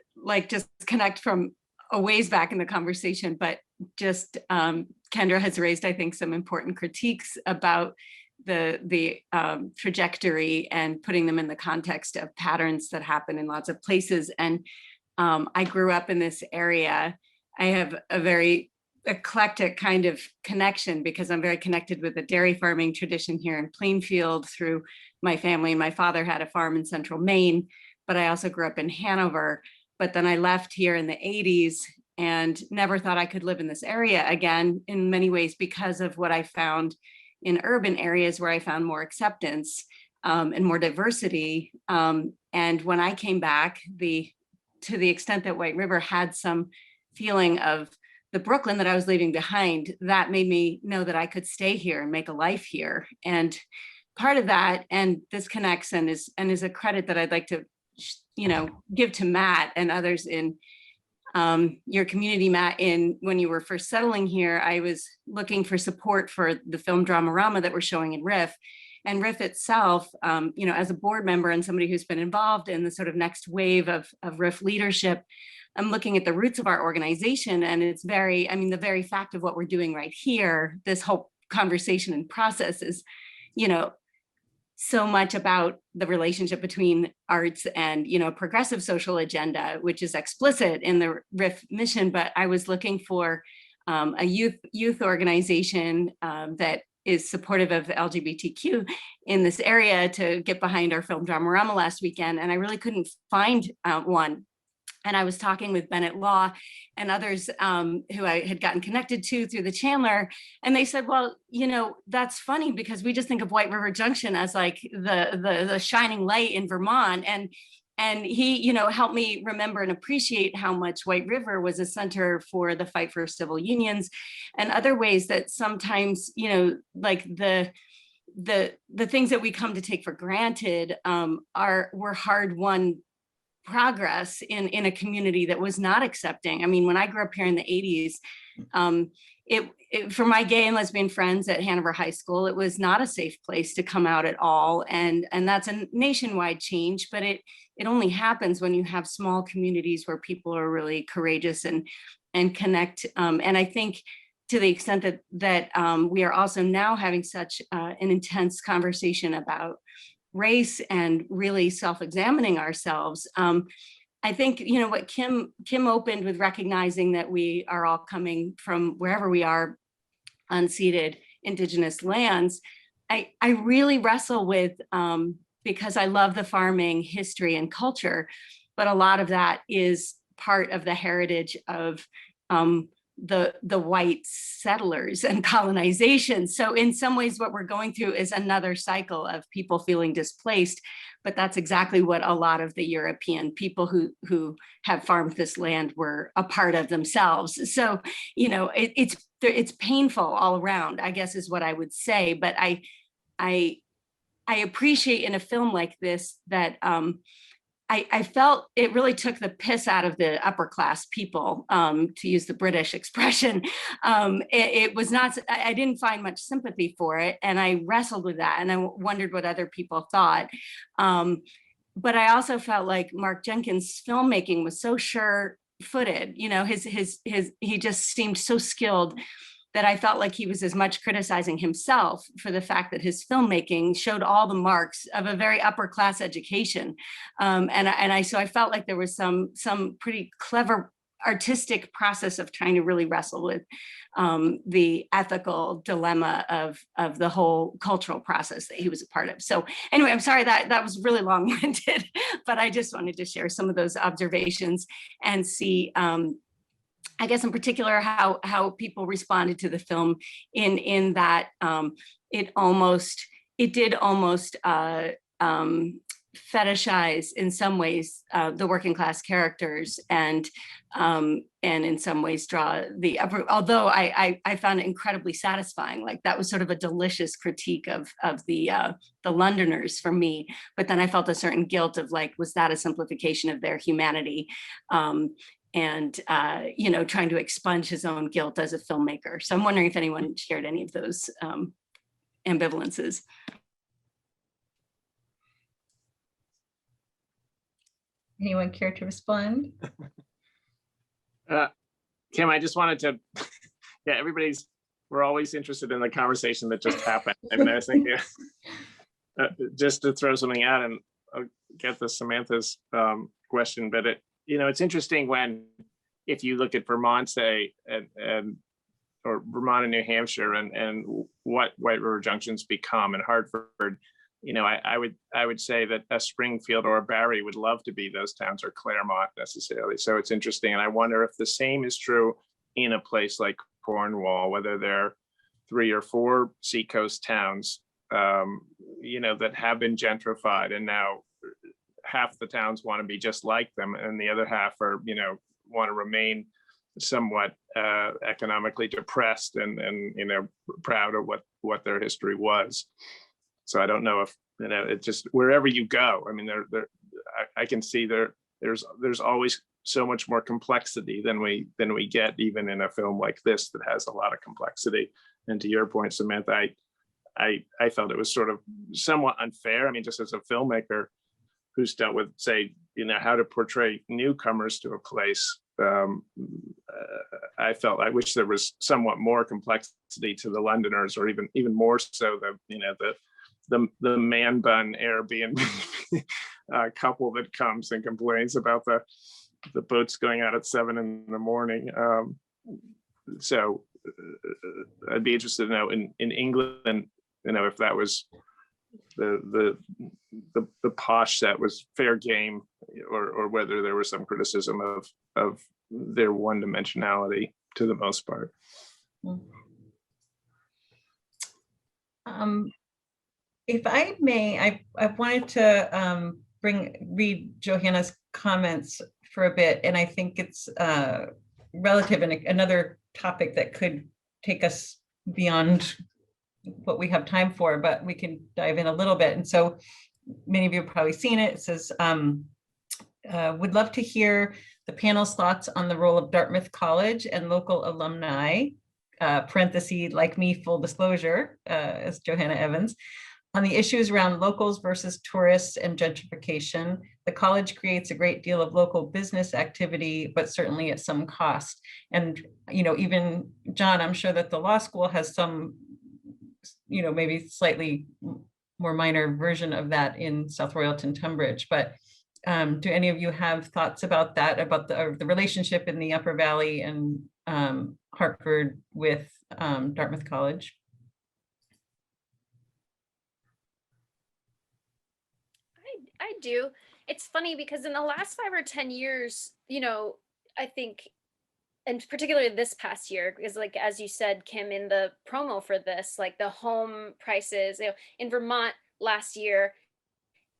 just connect from a ways back in the conversation, but just Kendra has raised, I think, some important critiques about the trajectory and putting them in the context of patterns that happen in lots of places. And I grew up in this area. I have a very eclectic kind of connection because I'm very connected with the dairy farming tradition here in Plainfield through my family. And my father had a farm in central Maine, but I also grew up in Hanover. But then I left here in the 80s and never thought I could live in this area again, in many ways because of what I found in urban areas where I found more acceptance and more diversity. And when I came back, to the extent that White River had some feeling of the Brooklyn that I was leaving behind, that made me know that I could stay here and make a life here. And part of that, and this connects and is a credit that I'd like to give to Matt and others in your community, Matt. When you were first settling here, I was looking for support for the film Dramarama that we're showing in RIF. And RIF itself, as a board member and somebody who's been involved in the sort of next wave of RIF leadership, I'm looking at the roots of our organization, and it's the very fact of what we're doing right here, this whole conversation and process is, so much about the relationship between arts and, progressive social agenda, which is explicit in the RIF mission. But I was looking for a youth organization that is supportive of LGBTQ in this area to get behind our film Dramarama last weekend. And I really couldn't find one. And I was talking with Bennett Law and others who I had gotten connected to through the Chandler. And they said, well, that's funny because we just think of White River Junction as like the shining light in Vermont. And he, helped me remember and appreciate how much White River was a center for the fight for civil unions and other ways that sometimes, like the things that we come to take for granted were hard-won progress in a community that was not accepting. I mean, when I grew up here in the 80s, for my gay and lesbian friends at Hanover High School, it was not a safe place to come out at all. And that's a nationwide change, but it only happens when you have small communities where people are really courageous and connect. And I think to the extent that we are also now having such an intense conversation about race and really self-examining ourselves. I think, what Kim opened with recognizing that we are all coming from wherever we are, unceded Indigenous lands, I really wrestle with, because I love the farming history and culture, but a lot of that is part of the heritage of the white settlers and colonization. So in some ways, what we're going through is another cycle of people feeling displaced, but that's exactly what a lot of the European people who have farmed this land were a part of themselves. So, it's painful all around, I guess is what I would say. But I appreciate in a film like this that I felt it really took the piss out of the upper class people, to use the British expression. It was not, I didn't find much sympathy for it. And I wrestled with that and I wondered what other people thought. But I also felt like Mark Jenkins' filmmaking was so sure-footed, he just seemed so skilled that I felt like he was as much criticizing himself for the fact that his filmmaking showed all the marks of a very upper class education. So I felt like there was some pretty clever artistic process of trying to really wrestle with the ethical dilemma of the whole cultural process that he was a part of. So anyway, I'm sorry that was really long-winded, but I just wanted to share some of those observations and see I guess in particular how people responded to the film in that it did almost fetishize in some ways the working class characters, and in some ways draw the upper, although I found it incredibly satisfying. Like that was sort of a delicious critique of the Londoners for me, but then I felt a certain guilt of like, was that a simplification of their humanity? And you know, trying to expunge his own guilt as a filmmaker. So I'm wondering if anyone shared any of those ambivalences. Anyone care to respond? Kim, I just wanted to, yeah, we're always interested in the conversation that just happened. I mean, I was thinking, just to throw something out, and I'll get to Samantha's question, but you know, it's interesting if you look at Vermont, say, or Vermont and New Hampshire, and what White River Junction's become, and Hartford, you know, I would say that a Springfield or a Barrie would love to be those towns, or Claremont necessarily. So it's interesting. And I wonder if the same is true in a place like Cornwall, whether they're 3 or 4 seacoast towns, you know, that have been gentrified, and now half the towns want to be just like them, and the other half are, you know, want to remain somewhat economically depressed and you know, proud of what their history was. So I don't know if, you know, it's just wherever you go. I mean, I can see there's always so much more complexity than we get even in a film like this that has a lot of complexity. And to your point, Samantha, I felt it was sort of somewhat unfair. I mean, just as a filmmaker who's dealt with, say, you know, how to portray newcomers to a place, I felt, I wish there was somewhat more complexity to the Londoners, or even more so the man bun Airbnb couple that comes and complains about the boats going out at 7 a.m. So I'd be interested to know in England, you know, if that was the posh set was fair game, or whether there was some criticism of their one-dimensionality to the most part. If I may, I wanted to read Johanna's comments for a bit, and I think it's relative and another topic that could take us beyond what we have time for, but we can dive in a little bit. And so many of you have probably seen it. It says, would love to hear the panel's thoughts on the role of Dartmouth College and local alumni, parenthesis, like me, full disclosure, as Johanna Evans, on the issues around locals versus tourists and gentrification. The college creates a great deal of local business activity, but certainly at some cost. And, you know, even John, I'm sure that the law school has some, you know, maybe slightly more minor version of that in South Royalton, Tunbridge. But do any of you have thoughts about that, about the relationship in the Upper Valley and Hartford with Dartmouth College? I do. It's funny because in the last 5 or 10 years, you know, I think, and particularly this past year, because like, as you said, Kim, in the promo for this, like the home prices, you know, in Vermont last year,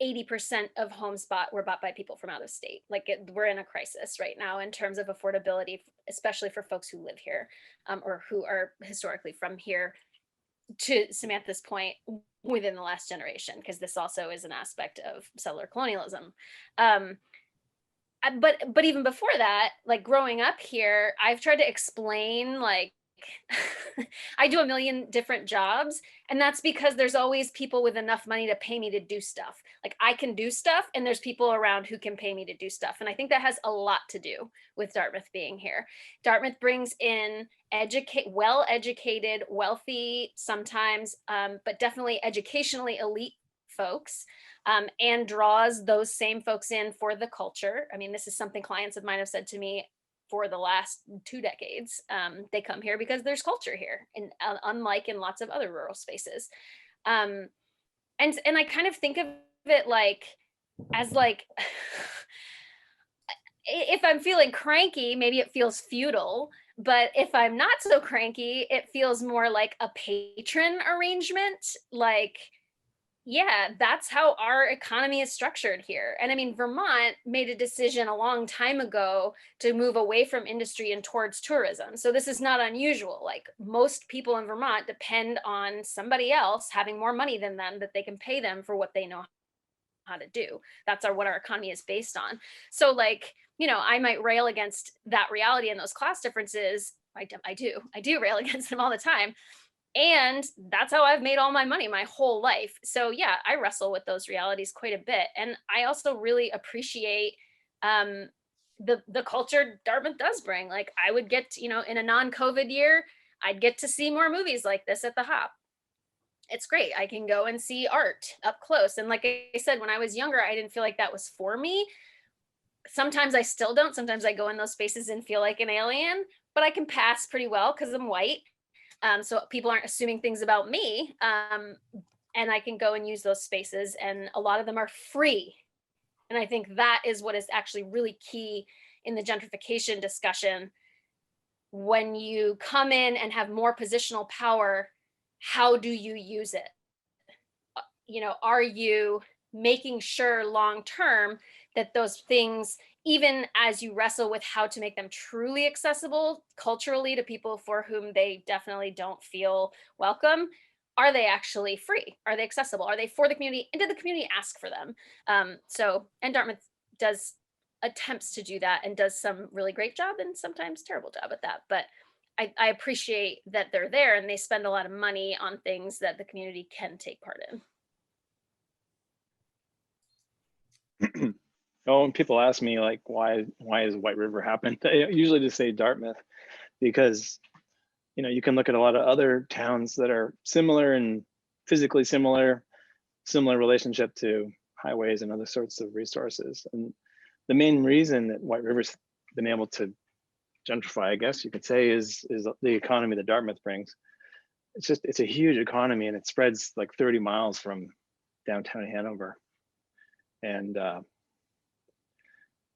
80% of homes were bought by people from out of state. Like we're in a crisis right now in terms of affordability, especially for folks who live here or who are historically from here. To Samantha's point, within the last generation, because this also is an aspect of settler colonialism. But even before that, like growing up here, I've tried to explain, like, I do a million different jobs, and that's because there's always people with enough money to pay me to do stuff. Like I can do stuff, and there's people around who can pay me to do stuff. And I think that has a lot to do with Dartmouth being here. Dartmouth brings in well-educated, wealthy, sometimes, but definitely educationally elite folks, and draws those same folks in for the culture. I mean, this is something clients of mine have said to me for the last 2 decades. They come here because there's culture here, and unlike in lots of other rural spaces. And I kind of think of it like, as like, if I'm feeling cranky, maybe it feels feudal. But if I'm not so cranky, it feels more like a patron arrangement. Like, yeah, that's how our economy is structured here. And I mean, Vermont made a decision a long time ago to move away from industry and towards tourism. So this is not unusual. Like, most people in Vermont depend on somebody else having more money than them that they can pay them for what they know how to do. That's what our economy is based on. So, like, you know, I might rail against that reality and those class differences. I do rail against them all the time. And that's how I've made all my money my whole life. So yeah, I wrestle with those realities quite a bit. And I also really appreciate the culture Dartmouth does bring. Like, I would get, you know, in a non-COVID year, I'd get to see more movies like this at the Hop. It's great. I can go and see art up close. And like I said, when I was younger, I didn't feel like that was for me. Sometimes I still don't. Sometimes I go in those spaces and feel like an alien, but I can pass pretty well because I'm white. So people aren't assuming things about me. And I can go and use those spaces, and a lot of them are free. And I think that is what is actually really key in the gentrification discussion. When you come in and have more positional power, how do you use it? You know, are you making sure long term that those things, even as you wrestle with how to make them truly accessible culturally to people for whom they definitely don't feel welcome, are they actually free? Are they accessible? Are they for the community? And did the community ask for them? And Dartmouth does attempts to do that and does some really great job and sometimes terrible job at that. But I appreciate that they're there and they spend a lot of money on things that the community can take part in. Oh, when people ask me like, why is White River happened? I usually just say Dartmouth, because, you know, you can look at a lot of other towns that are similar and physically similar relationship to highways and other sorts of resources. And the main reason that White River's been able to gentrify, I guess you could say, is the economy that Dartmouth brings. It's a huge economy, and it spreads like 30 miles from downtown Hanover. And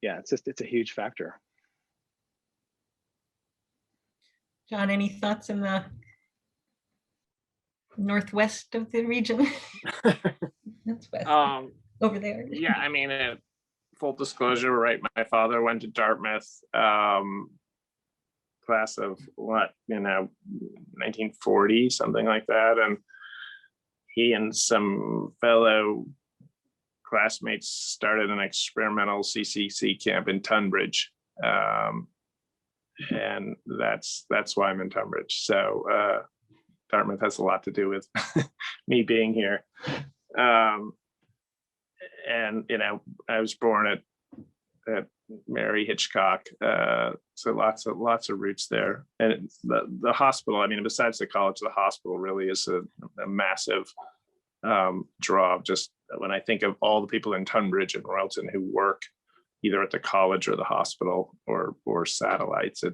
yeah, it's a huge factor. John, any thoughts in the northwest of the region? That's west. Over there. Yeah, I mean, full disclosure, right? My father went to Dartmouth, class of what, 1940, something like that, and he and some fellow classmates started an experimental CCC camp in Tunbridge, and that's why I'm in Tunbridge. So Dartmouth has a lot to do with me being here. And I was born at Mary Hitchcock, so lots of roots there. And the hospital, I mean, besides the college, the hospital really is a massive draw. Just when I think of all the people in Tunbridge and Royalton who work either at the college or the hospital or satellites,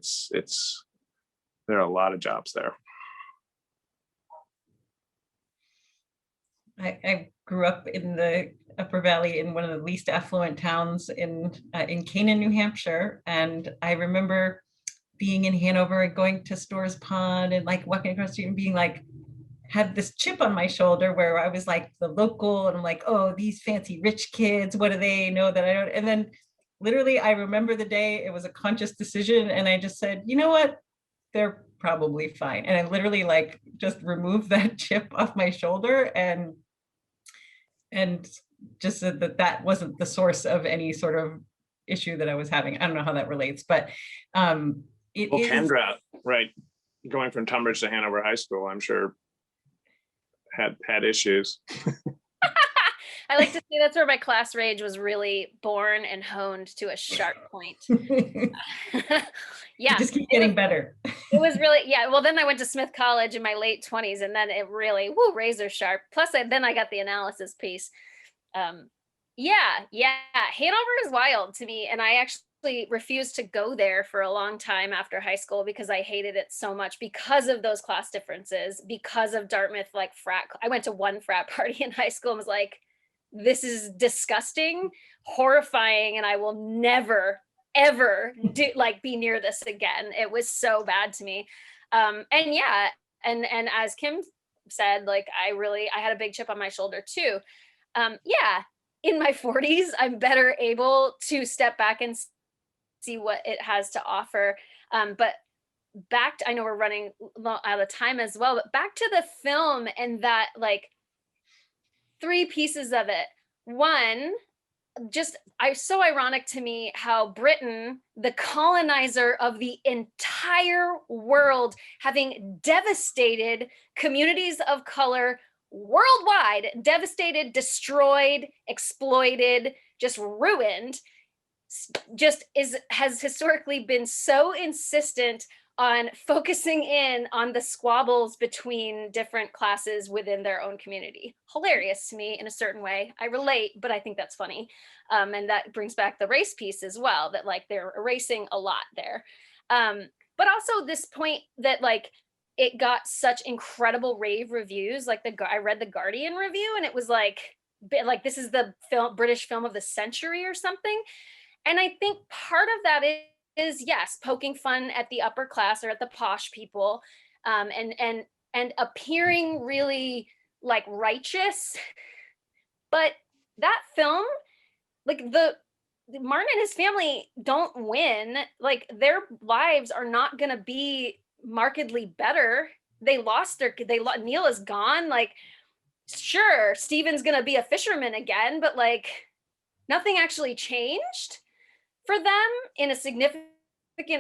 there are a lot of jobs there. I grew up in the Upper Valley in one of the least affluent towns in Canaan, New Hampshire. And I remember being in Hanover and going to Storrs Pond and like walking across the street and being like, had this chip on my shoulder where I was like the local, and I'm like, oh, these fancy rich kids, what do they know that I don't? And then literally I remember the day it was a conscious decision, and I just said, you know what, they're probably fine. And I literally like just removed that chip off my shoulder and just said that wasn't the source of any sort of issue that I was having. I don't know how that relates, but Kendra, right, going from Tunbridge to Hanover High School, I'm sure had issues. I like to say that's where my class rage was really born and honed to a sharp point. Yeah, it just keeps getting better. It was really, yeah. Well, then I went to Smith College in my late 20s, and then it really, razor sharp. Plus, then I got the analysis piece. Yeah. Hanover is wild to me, and I actually refused to go there for a long time after high school because I hated it so much because of those class differences, because of Dartmouth, like frat. I went to one frat party in high school and was like, this is disgusting, horrifying, and I will never ever be near this again. It was so bad to me. And yeah, and as Kim said, like, I had a big chip on my shoulder too. Yeah, in my 40s, I'm better able to step back and see what it has to offer. But I know we're running out of time as well, but back to the film and that, like, 3 pieces of it. One, so ironic to me how Britain, the colonizer of the entire world, having devastated communities of color worldwide, devastated, destroyed, exploited, just ruined, has historically been so insistent on focusing in on the squabbles between different classes within their own community. Hilarious to me in a certain way. I relate, but I think that's funny. And that brings back the race piece as well, that like they're erasing a lot there. But also this point that like it got such incredible rave reviews. Like I read the Guardian review and it was like this is the British film of the century or something. And I think part of that is yes, poking fun at the upper class or at the posh people, and appearing really like righteous. But that film, like Martin and his family don't win. Like their lives are not going to be markedly better. Neil is gone. Like, sure, Stephen's going to be a fisherman again, but like nothing actually changed for them in a significant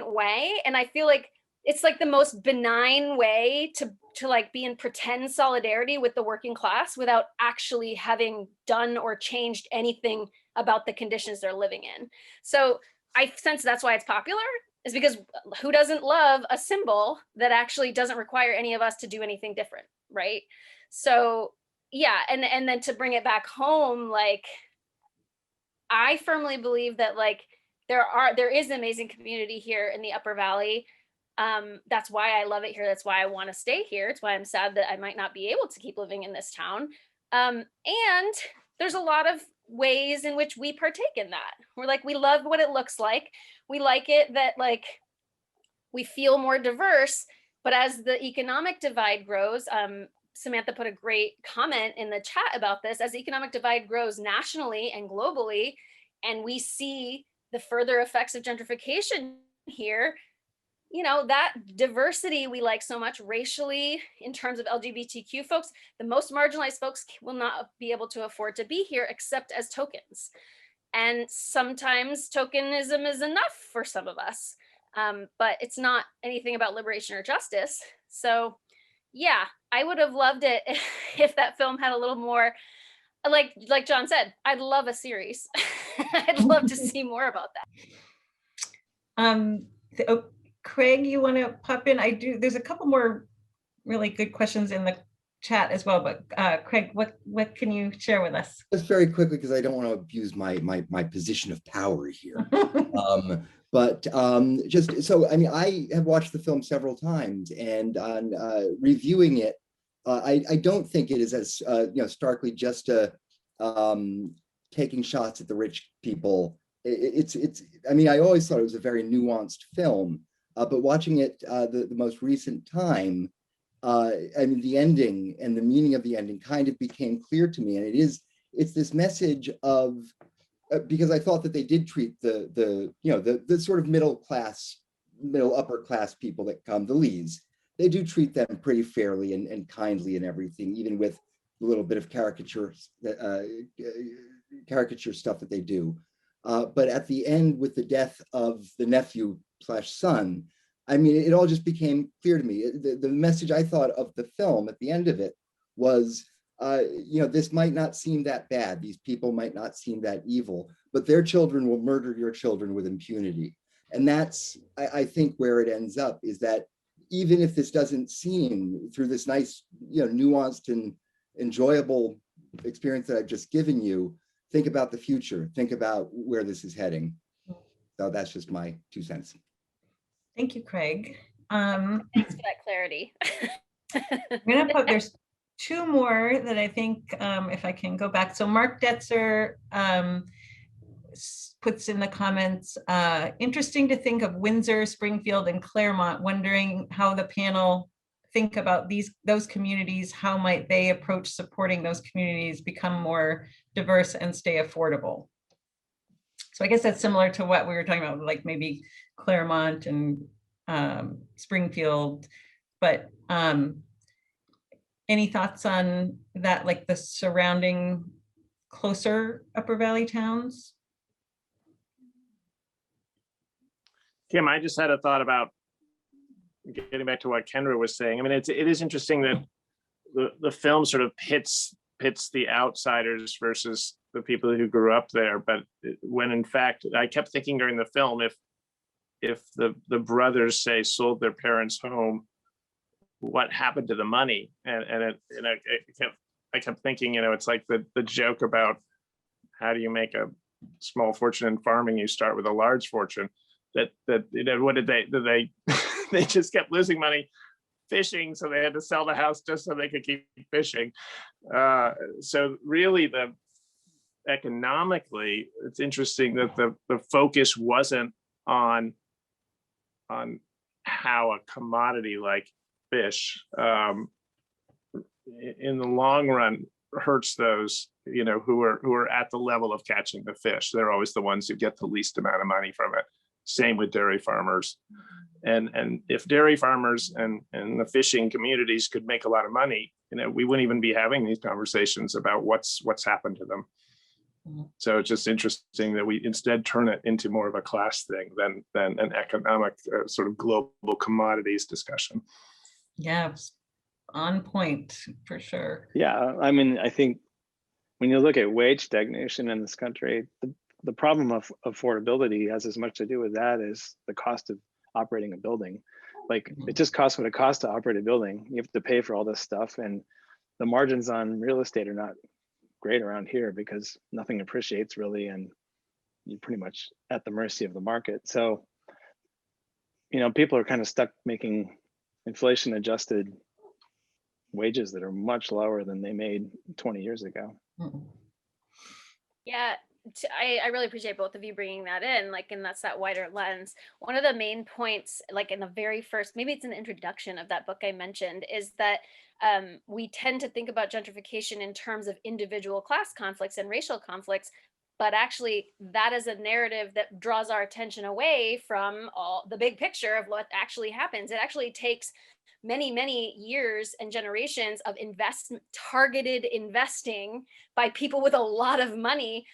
way. And I feel like it's like the most benign way to like be in pretend solidarity with the working class without actually having done or changed anything about the conditions they're living in. So I sense that's why it's popular, is because who doesn't love a symbol that actually doesn't require any of us to do anything different, right? So yeah, and then to bring it back home, like I firmly believe that like there is an amazing community here in the Upper Valley. That's why I love it here. That's why I want to stay here. It's why I'm sad that I might not be able to keep living in this town. And there's a lot of ways in which we partake in that. We're like, we love what it looks like. We like it that like we feel more diverse, but as the economic divide grows, Samantha put a great comment in the chat about this, as the economic divide grows nationally and globally, and we see the further effects of gentrification here, you know, that diversity we like so much racially in terms of LGBTQ folks, the most marginalized folks will not be able to afford to be here except as tokens. And sometimes tokenism is enough for some of us, but it's not anything about liberation or justice. So yeah, I would have loved it if that film had a little more, like John said, I'd love a series. I'd love to see more about that. Craig, you want to pop in? There's a couple more really good questions in the chat as well, but Craig, what can you share with us? Just very quickly, because I don't want to abuse my position of power here. But just so, I mean, I have watched the film several times, and on reviewing it, I don't think it is as starkly just taking shots at the rich people. It's I mean, I always thought it was a very nuanced film, but watching it the most recent time, I mean, the ending and the meaning of the ending kind of became clear to me, and it's this message of because I thought that they did treat the sort of middle upper class people that come, the Lees, they do treat them pretty fairly and kindly and everything, even with a little bit of caricature stuff that they do. But at the end, with the death of the nephew/son, I mean, it all just became clear to me. The message I thought of the film at the end of it was, this might not seem that bad. These people might not seem that evil, but their children will murder your children with impunity. And that's, I think, where it ends up, is that even if this doesn't seem, through this nice, nuanced and enjoyable experience that I've just given you, think about the future, think about where this is heading. So that's just my 2 cents. Thank you, Craig. Thanks for that clarity. There's 2 more that I think, if I can go back. So Mark Detzer puts in the comments, interesting to think of Windsor, Springfield, and Claremont, wondering how the panel think about those communities. How might they approach supporting those communities become more diverse and stay affordable? So I guess that's similar to what we were talking about, like maybe Claremont and Springfield, but any thoughts on that, like the surrounding closer Upper Valley towns? Kim, I just had a thought about getting back to what Kendra was saying. I mean, it is interesting that the film sort of pits the outsiders versus the people who grew up there. But when in fact, I kept thinking during the film, if the brothers, say, sold their parents' home, what happened to the money? And I kept thinking, it's like the joke about how do you make a small fortune in farming? You start with a large fortune. What did they they just kept losing money fishing, so they had to sell the house just so they could keep fishing. So really, economically, it's interesting that the focus wasn't on how a commodity like fish in the long run hurts those who are at the level of catching the fish. They're always the ones who get the least amount of money from it. Same with dairy farmers. And if dairy farmers and the fishing communities could make a lot of money, we wouldn't even be having these conversations about what's happened to them. So it's just interesting that we instead turn it into more of a class thing than an economic sort of global commodities discussion. Yeah, on point for sure. Yeah, I mean, I think when you look at wage stagnation in this country, the problem of affordability has as much to do with that as the cost of operating a building. Like, it just costs what it costs to operate a building. You have to pay for all this stuff, and the margins on real estate are not great around here because nothing appreciates really, and you're pretty much at the mercy of the market. So, people are kind of stuck making inflation adjusted wages that are much lower than they made 20 years ago. Yeah, I really appreciate both of you bringing that in, and that's that wider lens. One of the main points, in the very first, maybe it's an introduction of that book I mentioned, is that we tend to think about gentrification in terms of individual class conflicts and racial conflicts, but actually that is a narrative that draws our attention away from all the big picture of what actually happens. It actually takes many years and generations of targeted investing by people with a lot of money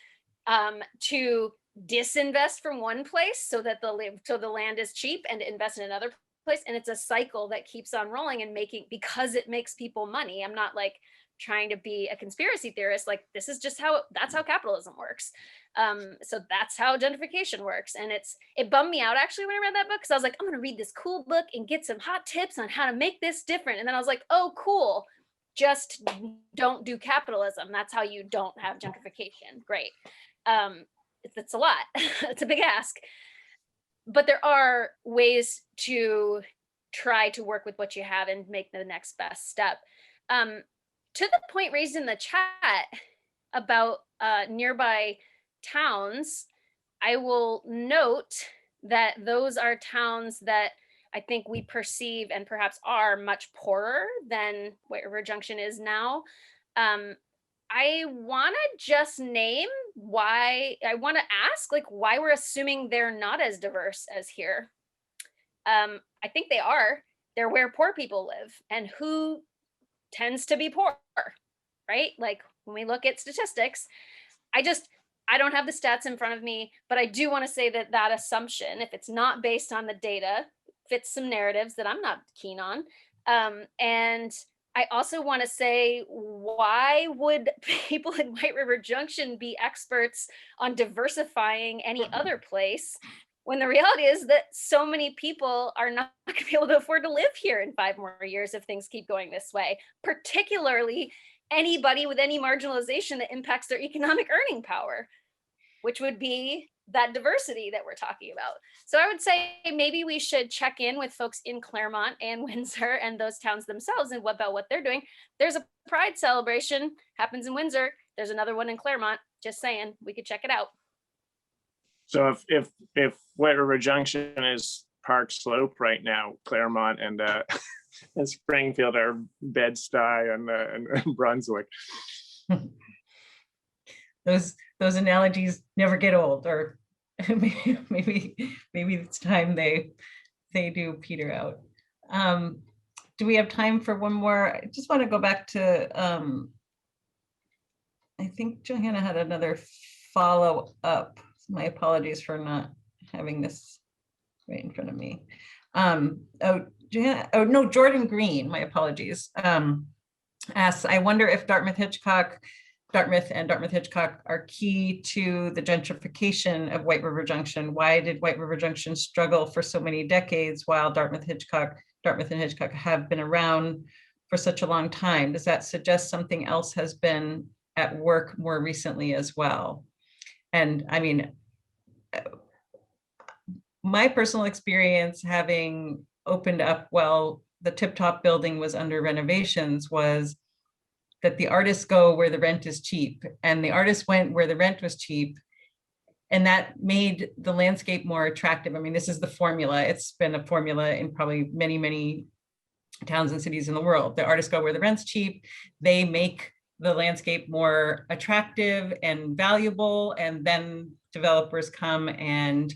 to disinvest from one place so that the land is cheap, and invest in another place. And it's a cycle that keeps on rolling and because it makes people money. I'm not trying to be a conspiracy theorist. This is just that's how capitalism works. So that's how gentrification works. And it bummed me out actually when I read that book, because I was like, I'm gonna read this cool book and get some hot tips on how to make this different. And then I was like, oh, cool. Just don't do capitalism. That's how you don't have gentrification. Great. It's a lot. It's a big ask. But there are ways to try to work with what you have and make the next best step. To the point raised in the chat about nearby towns, I will note that those are towns that I think we perceive and perhaps are much poorer than White River Junction is now. I want to just name why. I want to ask why we're assuming they're not as diverse as here. I think they are. They're where poor people live, and who tends to be poor, right? When we look at statistics, I don't have the stats in front of me, but I do want to say that assumption, if it's not based on the data, fits some narratives that I'm not keen on. And I also want to say, why would people in White River Junction be experts on diversifying any other place, when the reality is that so many people are not going to be able to afford to live here in 5 more years if things keep going this way, particularly anybody with any marginalization that impacts their economic earning power, which would be that diversity that we're talking about. So I would say maybe we should check in with folks in Claremont and Windsor and those towns themselves and about what they're doing. There's a Pride celebration, happens in Windsor. There's another one in Claremont. Just saying, we could check it out. So if White River Junction is Park Slope right now, Claremont and and Springfield are Bed-Stuy and Brunswick. Those analogies never get old, or maybe it's time they do peter out. Do we have time for one more? I just want to go back to I think Johanna had another follow up. My apologies for not having this right in front of me. Johanna, oh no, Jordan Green, my apologies, asks, I wonder if Dartmouth and Dartmouth Hitchcock are key to the gentrification of White River Junction. Why did White River Junction struggle for so many decades while Dartmouth and Hitchcock have been around for such a long time? Does that suggest something else has been at work more recently as well? And I mean, my personal experience having opened up while the Tip Top building was under renovations was that the artists go where the rent is cheap, and the artists went where the rent was cheap. And that made the landscape more attractive. I mean, this is the formula. It's been a formula in probably many, many towns and cities in the world. The artists go where the rent's cheap. They make the landscape more attractive and valuable, and then developers come and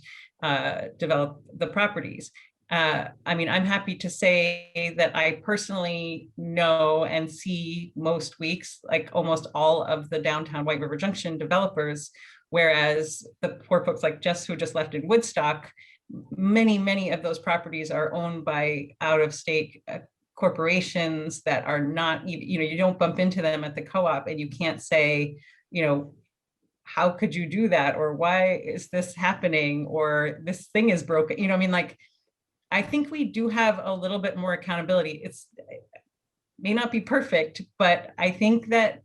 develop the properties. I mean, I'm happy to say that I personally know and see most weeks, like almost all of the downtown White River Junction developers, whereas the poor folks like Jess who just left in Woodstock, many of those properties are owned by out-of-state corporations that are not, you don't bump into them at the co-op, and you can't say, how could you do that? Or why is this happening? Or this thing is broken. I mean, like, I think we do have a little bit more accountability. It may not be perfect, but I think that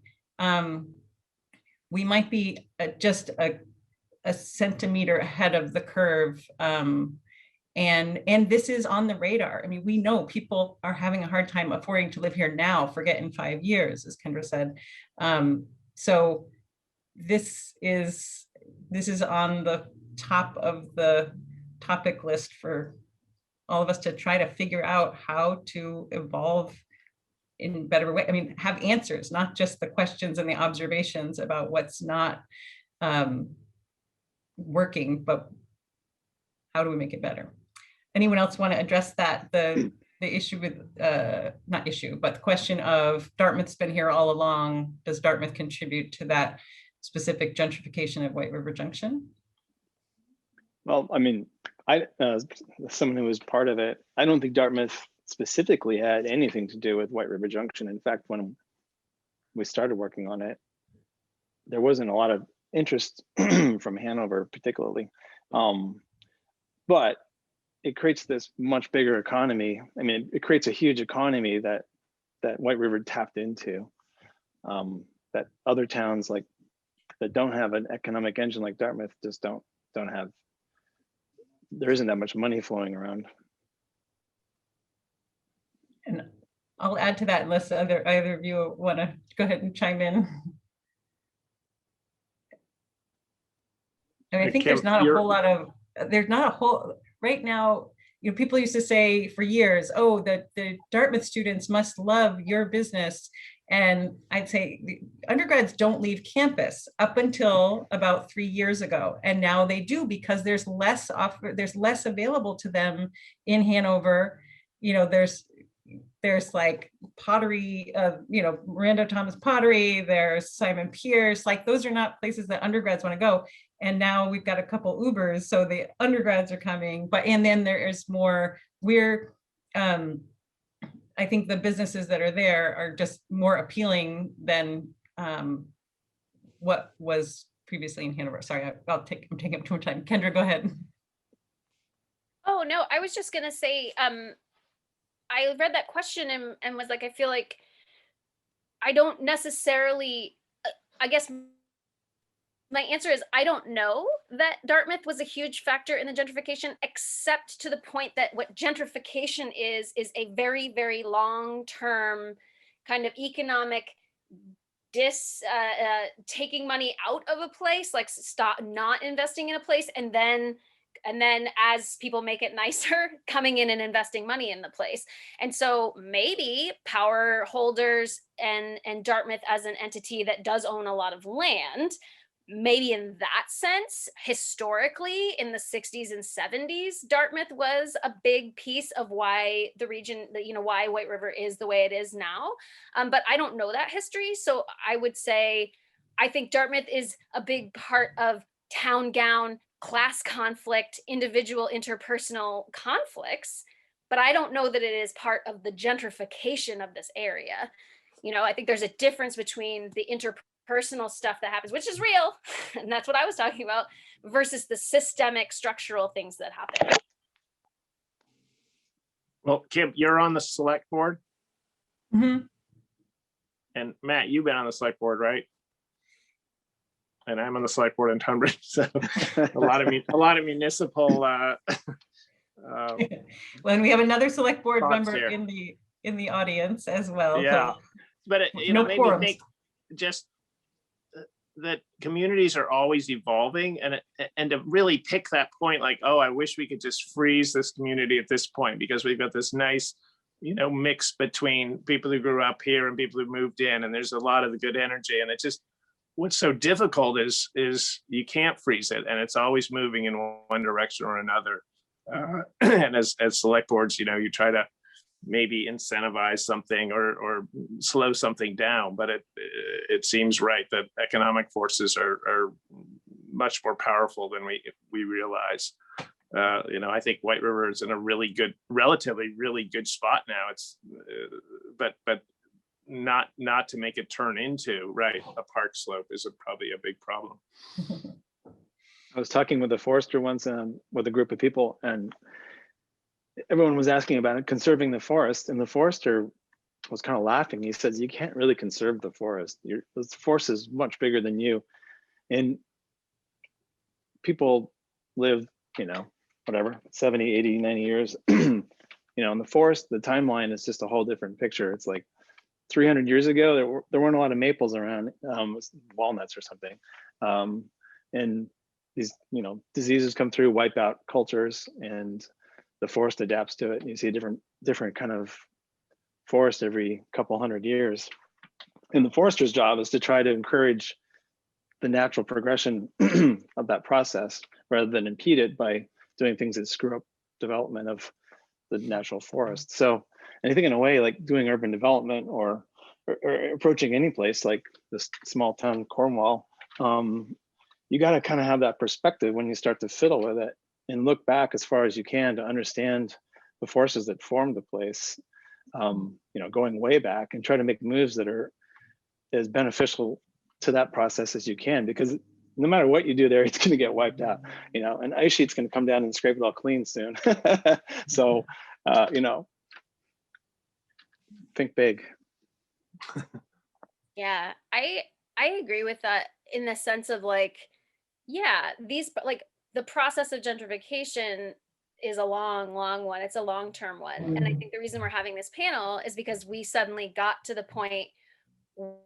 we might be just a centimeter ahead of the curve. And this is on the radar. I mean, we know people are having a hard time affording to live here now, forget in 5 years, as Kendra said. So this is on the top of the topic list for all of us to try to figure out how to evolve in better way. I mean, have answers, not just the questions and the observations about what's not working, but how do we make it better? Anyone else want to address that? The issue with, not issue, but the question of Dartmouth's been here all along. Does Dartmouth contribute to that specific gentrification of White River Junction? Well, I mean, as someone who was part of it, I don't think Dartmouth specifically had anything to do with White River Junction. In fact, when we started working on it, there wasn't a lot of interest from Hanover particularly. But it creates this much bigger economy. I mean, it creates a huge economy that White River tapped into, that other towns like that don't have an economic engine like Dartmouth just don't have. There isn't that much money flowing around. And I'll add to that unless either of you want to go ahead and chime in. I mean, I think there's not a whole lot of, right now, people used to say for years, oh, the Dartmouth students must love your business. And I'd say the undergrads don't leave campus up until about 3 years ago. And now they do, because there's less available to them in Hanover. There's like pottery, Miranda Thomas Pottery, there's Simon Pierce, like those are not places that undergrads want to go. And now we've got a couple Ubers, so the undergrads are coming, and then there is more, I think the businesses that are there are just more appealing than what was previously in Hanover. Sorry, I'm taking up too much time. Kendra, go ahead. Oh, no, I was just gonna say, I read that question and was like, I feel like I don't necessarily, I guess my answer is I don't know that Dartmouth was a huge factor in the gentrification, except to the point that what gentrification is a very, very long-term kind of economic taking money out of a place, like stop not investing in a place, and then as people make it nicer, coming in and investing money in the place. And so maybe power holders and Dartmouth as an entity that does own a lot of land, maybe in that sense, historically in the 60s and 70s, Dartmouth was a big piece of why the region, why White River is the way it is now. But I don't know that history. So I would say, I think Dartmouth is a big part of town gown, class conflict, individual interpersonal conflicts, but I don't know that it is part of the gentrification of this area. I think there's a difference between the interpersonal stuff that happens, which is real, and that's what I was talking about, versus the systemic structural things that happen. Well, Kim, you're on the select board, Mhm. and Matt, you've been on the select board, right? And I'm on the select board in Tunbridge, so a lot of municipal. Well, and we have another select board Thoughts member here. in the audience as well. Yeah, so but it no made me quorums. think just that communities are always evolving, and to really pick that point, like, oh, I wish we could just freeze this community at this point because we've got this nice, mix between people who grew up here and people who moved in, and there's a lot of the good energy, and it just. What's so difficult is you can't freeze it, and it's always moving in one direction or another. And as select boards, you try to maybe incentivize something or slow something down, but it seems right that economic forces are much more powerful than we realize. I think White River is in a relatively really good spot now. It's but not to make it turn into a park slope is probably a big problem. I was talking with a forester once with a group of people, and everyone was asking about it, conserving the forest, and the forester was kind of laughing. He says, you can't really conserve the forest. The forest is much bigger than you. And people live, 70, 80, 90 years. In the forest, the timeline is just a whole different picture. It's like 300 years ago, there weren't a lot of maples around, walnuts or something. And these, diseases come through, wipe out cultures, and the forest adapts to it. And you see a different kind of forest every couple hundred years. And the forester's job is to try to encourage the natural progression of that process rather than impede it by doing things that screw up development of the natural forest. So anything in a way like doing urban development or approaching any place like this small town Cornwall, you got to kind of have that perspective when you start to fiddle with it and look back as far as you can to understand the forces that formed the place, going way back, and try to make moves that are as beneficial to that process as you can, because no matter what you do there, it's going to get wiped out, an ice sheet's going to come down and scrape it all clean soon. So, think big. Yeah, I agree with that in the sense of the process of gentrification is a long one. It's a long-term one. And I think the reason we're having this panel is because we suddenly got to the point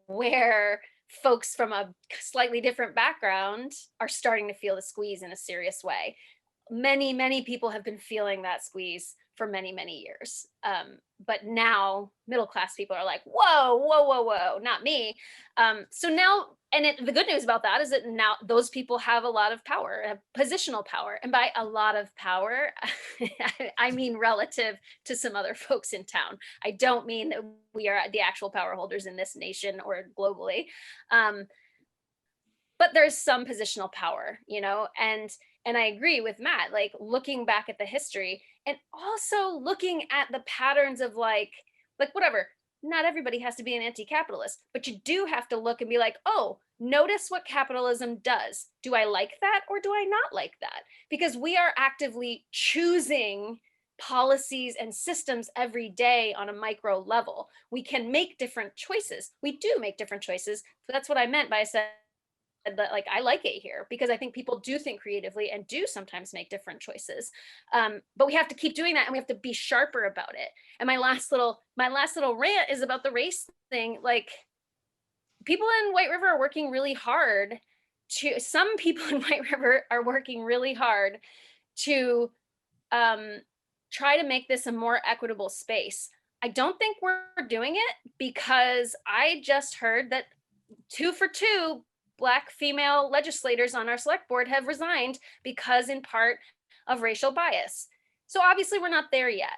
where folks from a slightly different background are starting to feel the squeeze in a serious way. Many people have been feeling that squeeze for many years. But now middle-class people are like, whoa, not me. So now, the good news about that is that now those people have a lot of power, have positional power. And by a lot of power, I mean relative to some other folks in town. I don't mean that we are the actual power holders in this nation or globally. But there's some positional power, and I agree with Matt, looking back at the history and also looking at the patterns of whatever, not everybody has to be an anti-capitalist, but you do have to look and be like, oh, notice what capitalism does. Do I like that or do I not like that? Because we are actively choosing policies and systems every day on a micro level. We can make different choices. We do make different choices. So that's what I meant by I said that I like it here, because I think people do think creatively and do sometimes make different choices. But we have to keep doing that, and we have to be sharper about it. And my last little rant is about the race thing. people in White River are working really hard some people in White River are working really hard to try to make this a more equitable space. I don't think we're doing it because I just heard that 2 for 2 Black female legislators on our select board have resigned because in part of racial bias. So obviously we're not there yet,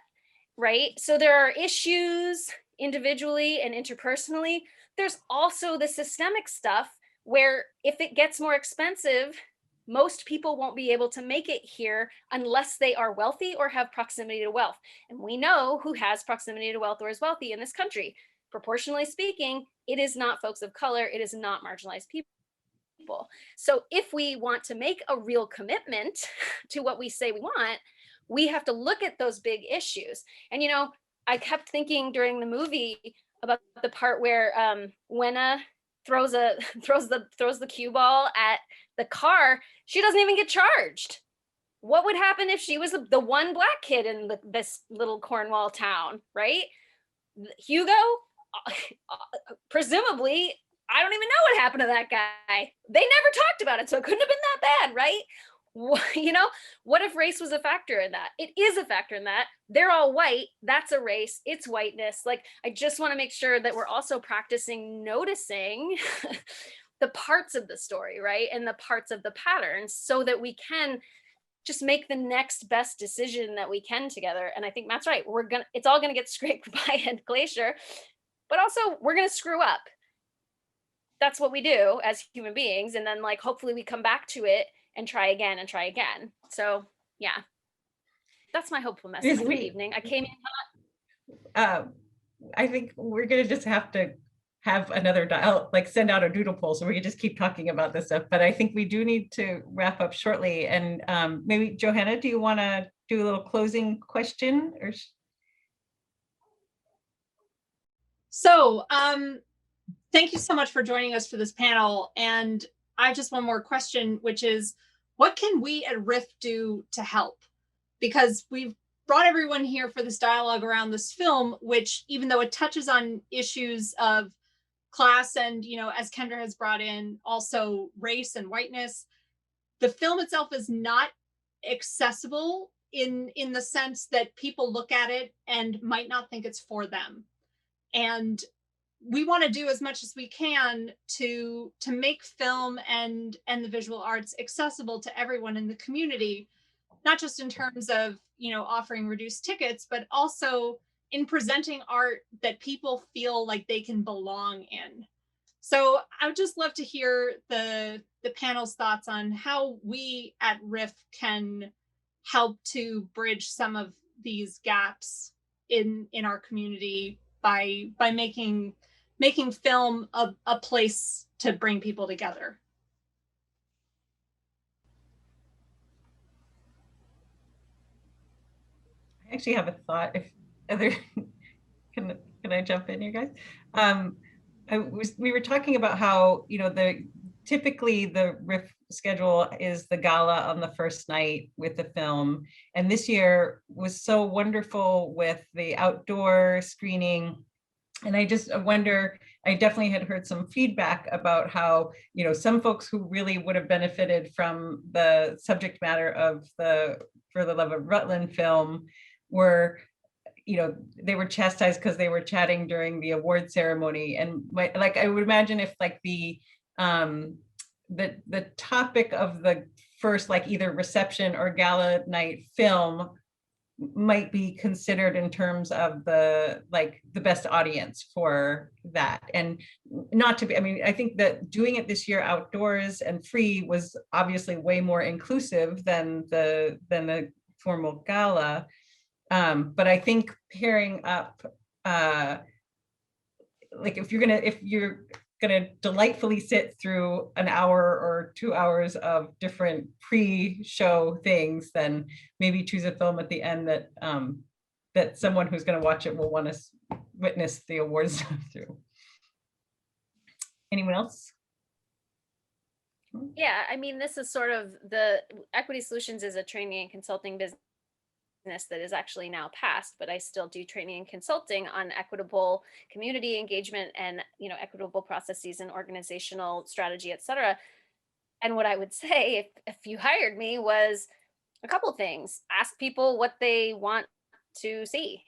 right? So there are issues individually and interpersonally. There's also the systemic stuff where if it gets more expensive, most people won't be able to make it here unless they are wealthy or have proximity to wealth. And we know who has proximity to wealth or is wealthy in this country. Proportionally speaking, it is not folks of color, it is not marginalized people. So if we want to make a real commitment to what we say we want, we have to look at those big issues. And, you know, I kept thinking during the movie about the part where Wenna throws the cue ball at the car. She doesn't even get charged. What would happen if she was the one Black kid in this little Cornwall town, right? Hugo, presumably, I don't even know what happened to that guy. They never talked about it, so it couldn't have been that bad, right? You know, what if race was a factor in that? It is a factor in that. They're all white. That's a race. It's whiteness. Like, I just want to make sure that we're also practicing noticing the parts of the story, right? And the parts of the patterns so that we can just make the next best decision that we can together. And I think Matt's right. It's all going to get scraped by a glacier, but also we're going to screw up. That's what we do as human beings. And then, like, hopefully we come back to it and try again and try again. So yeah, that's my hopeful message for the evening. I came in I think we're gonna just have to have another dial, like send out a doodle poll so we can just keep talking about this stuff. But I think we do need to wrap up shortly. And maybe Johanna, do you want to do a little closing question or? So thank you so much for joining us for this panel. And I have just one more question, which is, what can we at RIF do to help? Because we've brought everyone here for this dialogue around this film, which, even though it touches on issues of class and, you know, as Kendra has brought in, also race and whiteness, the film itself is not accessible in the sense that people look at it and might not think it's for them. And we want to do as much as we can to make film and the visual arts accessible to everyone in the community, not just in terms of, you know, offering reduced tickets, but also in presenting art that people feel like they can belong in. So I would just love to hear the panel's thoughts on how we at RIF can help to bridge some of these gaps in our community by making film a place to bring people together. I actually have a thought. If other, can I jump in, you guys? We were talking about how, you know, typically the RIF schedule is the gala on the first night with the film, and this year was so wonderful with the outdoor screening. And I just wonder, I definitely had heard some feedback about how, you know, some folks who really would have benefited from the subject matter of the For the Love of Rutland film were, you know, they were chastised because they were chatting during the award ceremony. And like, I would imagine if like the topic of the first, like either reception or gala night film might be considered in terms of the best audience for that. And not to be, I mean, I think that doing it this year outdoors and free was obviously way more inclusive than the formal gala. But I think pairing up, like if you're gonna delightfully sit through an hour or 2 hours of different pre-show things, then maybe choose a film at the end that that someone who's going to watch it will want to witness the awards stuff through. Anyone else? Yeah, I mean, this is sort of the Equity Solutions is a training and consulting business that is actually now passed, but I still do training and consulting on equitable community engagement and, equitable processes and organizational strategy, et cetera. And what I would say if you hired me was a couple things. Ask people what they want to see,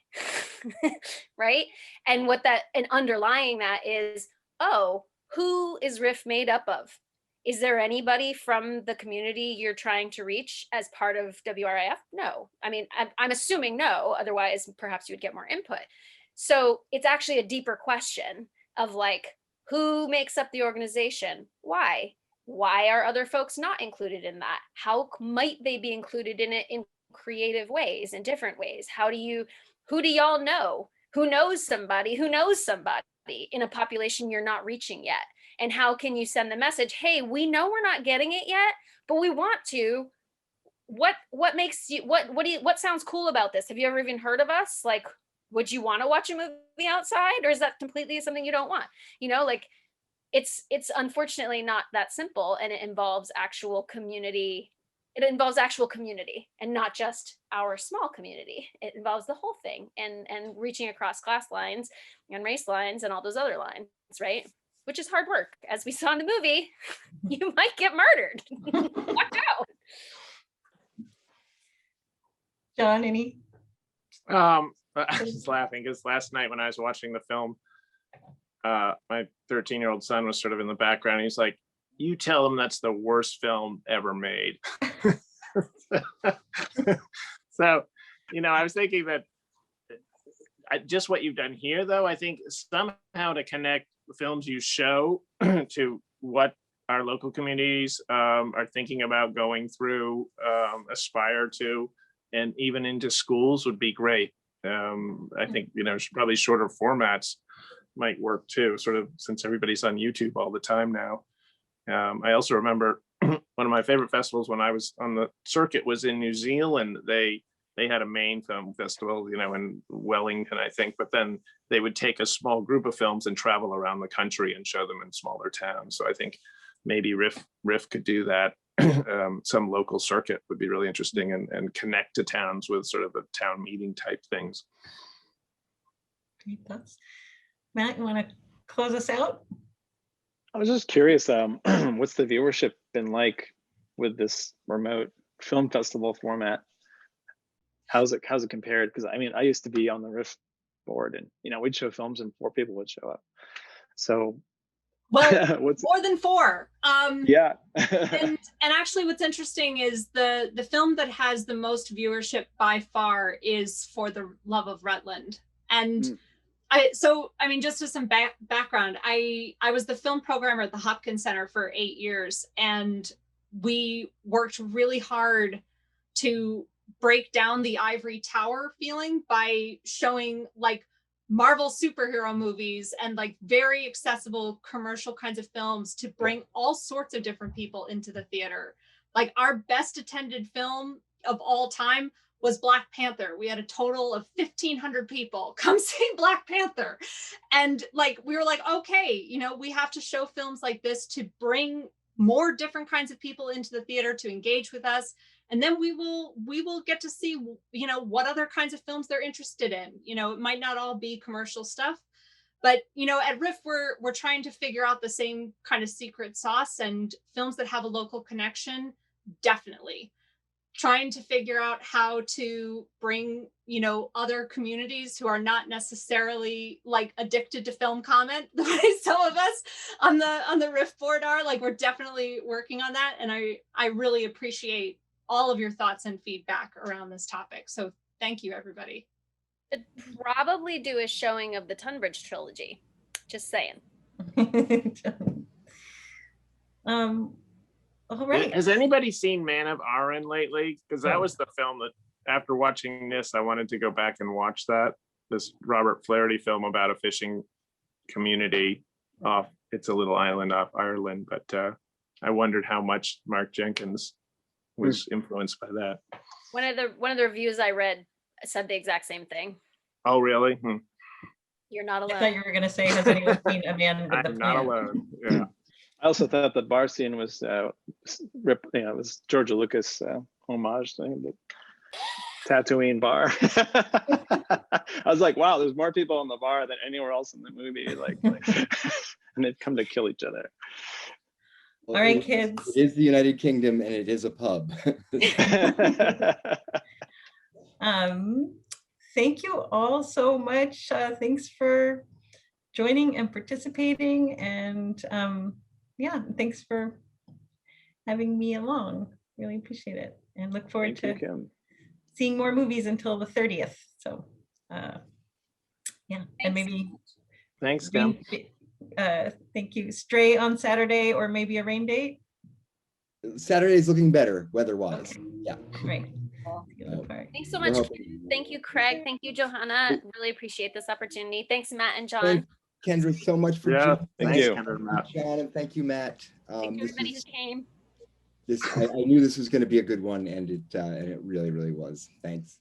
right? And underlying that is, oh, who is RIF made up of? Is there anybody from the community you're trying to reach as part of WRIF? No. I mean, I'm assuming no, otherwise perhaps you would get more input. So it's actually a deeper question of like, who makes up the organization? Why? Why are other folks not included in that? How might they be included in it in creative ways, in different ways? Who do y'all know? Who knows somebody in a population you're not reaching yet? And how can you send the message, hey, we know we're not getting it yet, but we want to. What makes you, what sounds cool about this? Have you ever even heard of us? Like, would you want to watch a movie outside, or is that completely something you don't want? It's unfortunately not that simple, and it involves actual community. It involves actual community and not just our small community. It involves the whole thing and reaching across class lines and race lines and all those other lines, right? Which is hard work. As we saw in the movie, you might get murdered. Watch out. John, any? I was laughing because last night when I was watching the film, my 13-year-old son was sort of in the background. He's like, you tell him that's the worst film ever made. So, I was thinking that just what you've done here, though, I think somehow to connect the films you show to what our local communities are thinking about going through, aspire to, and even into schools would be great. I think, probably shorter formats might work too, sort of since everybody's on YouTube all the time now. I also remember one of my favorite festivals when I was on the circuit was in New Zealand. They had a main film festival, in Wellington, I think, but then they would take a small group of films and travel around the country and show them in smaller towns. So I think maybe RIF could do that. Some local circuit would be really interesting and connect to towns with sort of a town meeting type things. Great thoughts. Matt, you want to close us out? I was just curious, what's the viewership been like with this remote film festival format? How's it compared? Because I used to be on the RIF board, and we'd show films and 4 people would show up. So well, more than 4. Yeah. and actually what's interesting is the film that has the most viewership by far is For the Love of Rutland. And just as some background, I was the film programmer at the Hopkins Center for 8 years, and we worked really hard to break down the ivory tower feeling by showing like Marvel superhero movies and like very accessible commercial kinds of films to bring all sorts of different people into the theater. Like our best attended film of all time was Black Panther. We had a total of 1,500 people come see Black Panther. And like, we were like, okay, we have to show films like this to bring more different kinds of people into the theater to engage with us. And then we will get to see, what other kinds of films they're interested in. It might not all be commercial stuff, but, at RIF, we're trying to figure out the same kind of secret sauce, and films that have a local connection, definitely. Trying to figure out how to bring, other communities who are not necessarily like addicted to film comment the way some of us on the RIF board are. Like, we're definitely working on that. And I really appreciate all of your thoughts and feedback around this topic. So thank you, everybody. I'd probably do a showing of the Tunbridge trilogy. Just saying. All right. Has anybody seen Man of Aaron lately? Because that was the film that, after watching this, I wanted to go back and watch that. This Robert Flaherty film about a fishing community off, it's a little island off Ireland, but I wondered how much Mark Jenkins was influenced by that. One of the reviews I read said the exact same thing. Oh, really? You're not alone. I thought you were going to say, has anyone seen A Man with the I'm Plan? not alone. Yeah. I also thought the bar scene was it was Georgia Lucas homage thing, but Tatooine bar. I was like, wow, there's more people in the bar than anywhere else in the movie. Like and they've come to kill each other. Well, All right, it kids. is the United Kingdom and it is a pub. Thank you all so much. Thanks for joining and participating, and yeah, thanks for having me along. Really appreciate it, and look forward Thank you, to Kim. seeing more movies until the 30th. So yeah, and Thanks. maybe Thanks, Kim. thank you. Stray on Saturday, or maybe a rain date. Saturday's looking better weather-wise. Okay. Yeah. Great. Thanks so We're much. hoping- Kim. Thank you, Craig. Thank you, Johanna. Really appreciate this opportunity. Thanks, Matt and John. Thank Kendra so much for Yeah, joining Thank us. you. Kendra and Matt. John, and thank you, Matt. Thank you, This everybody who is- came. I knew this was going to be a good one, and it really, really was. Thanks.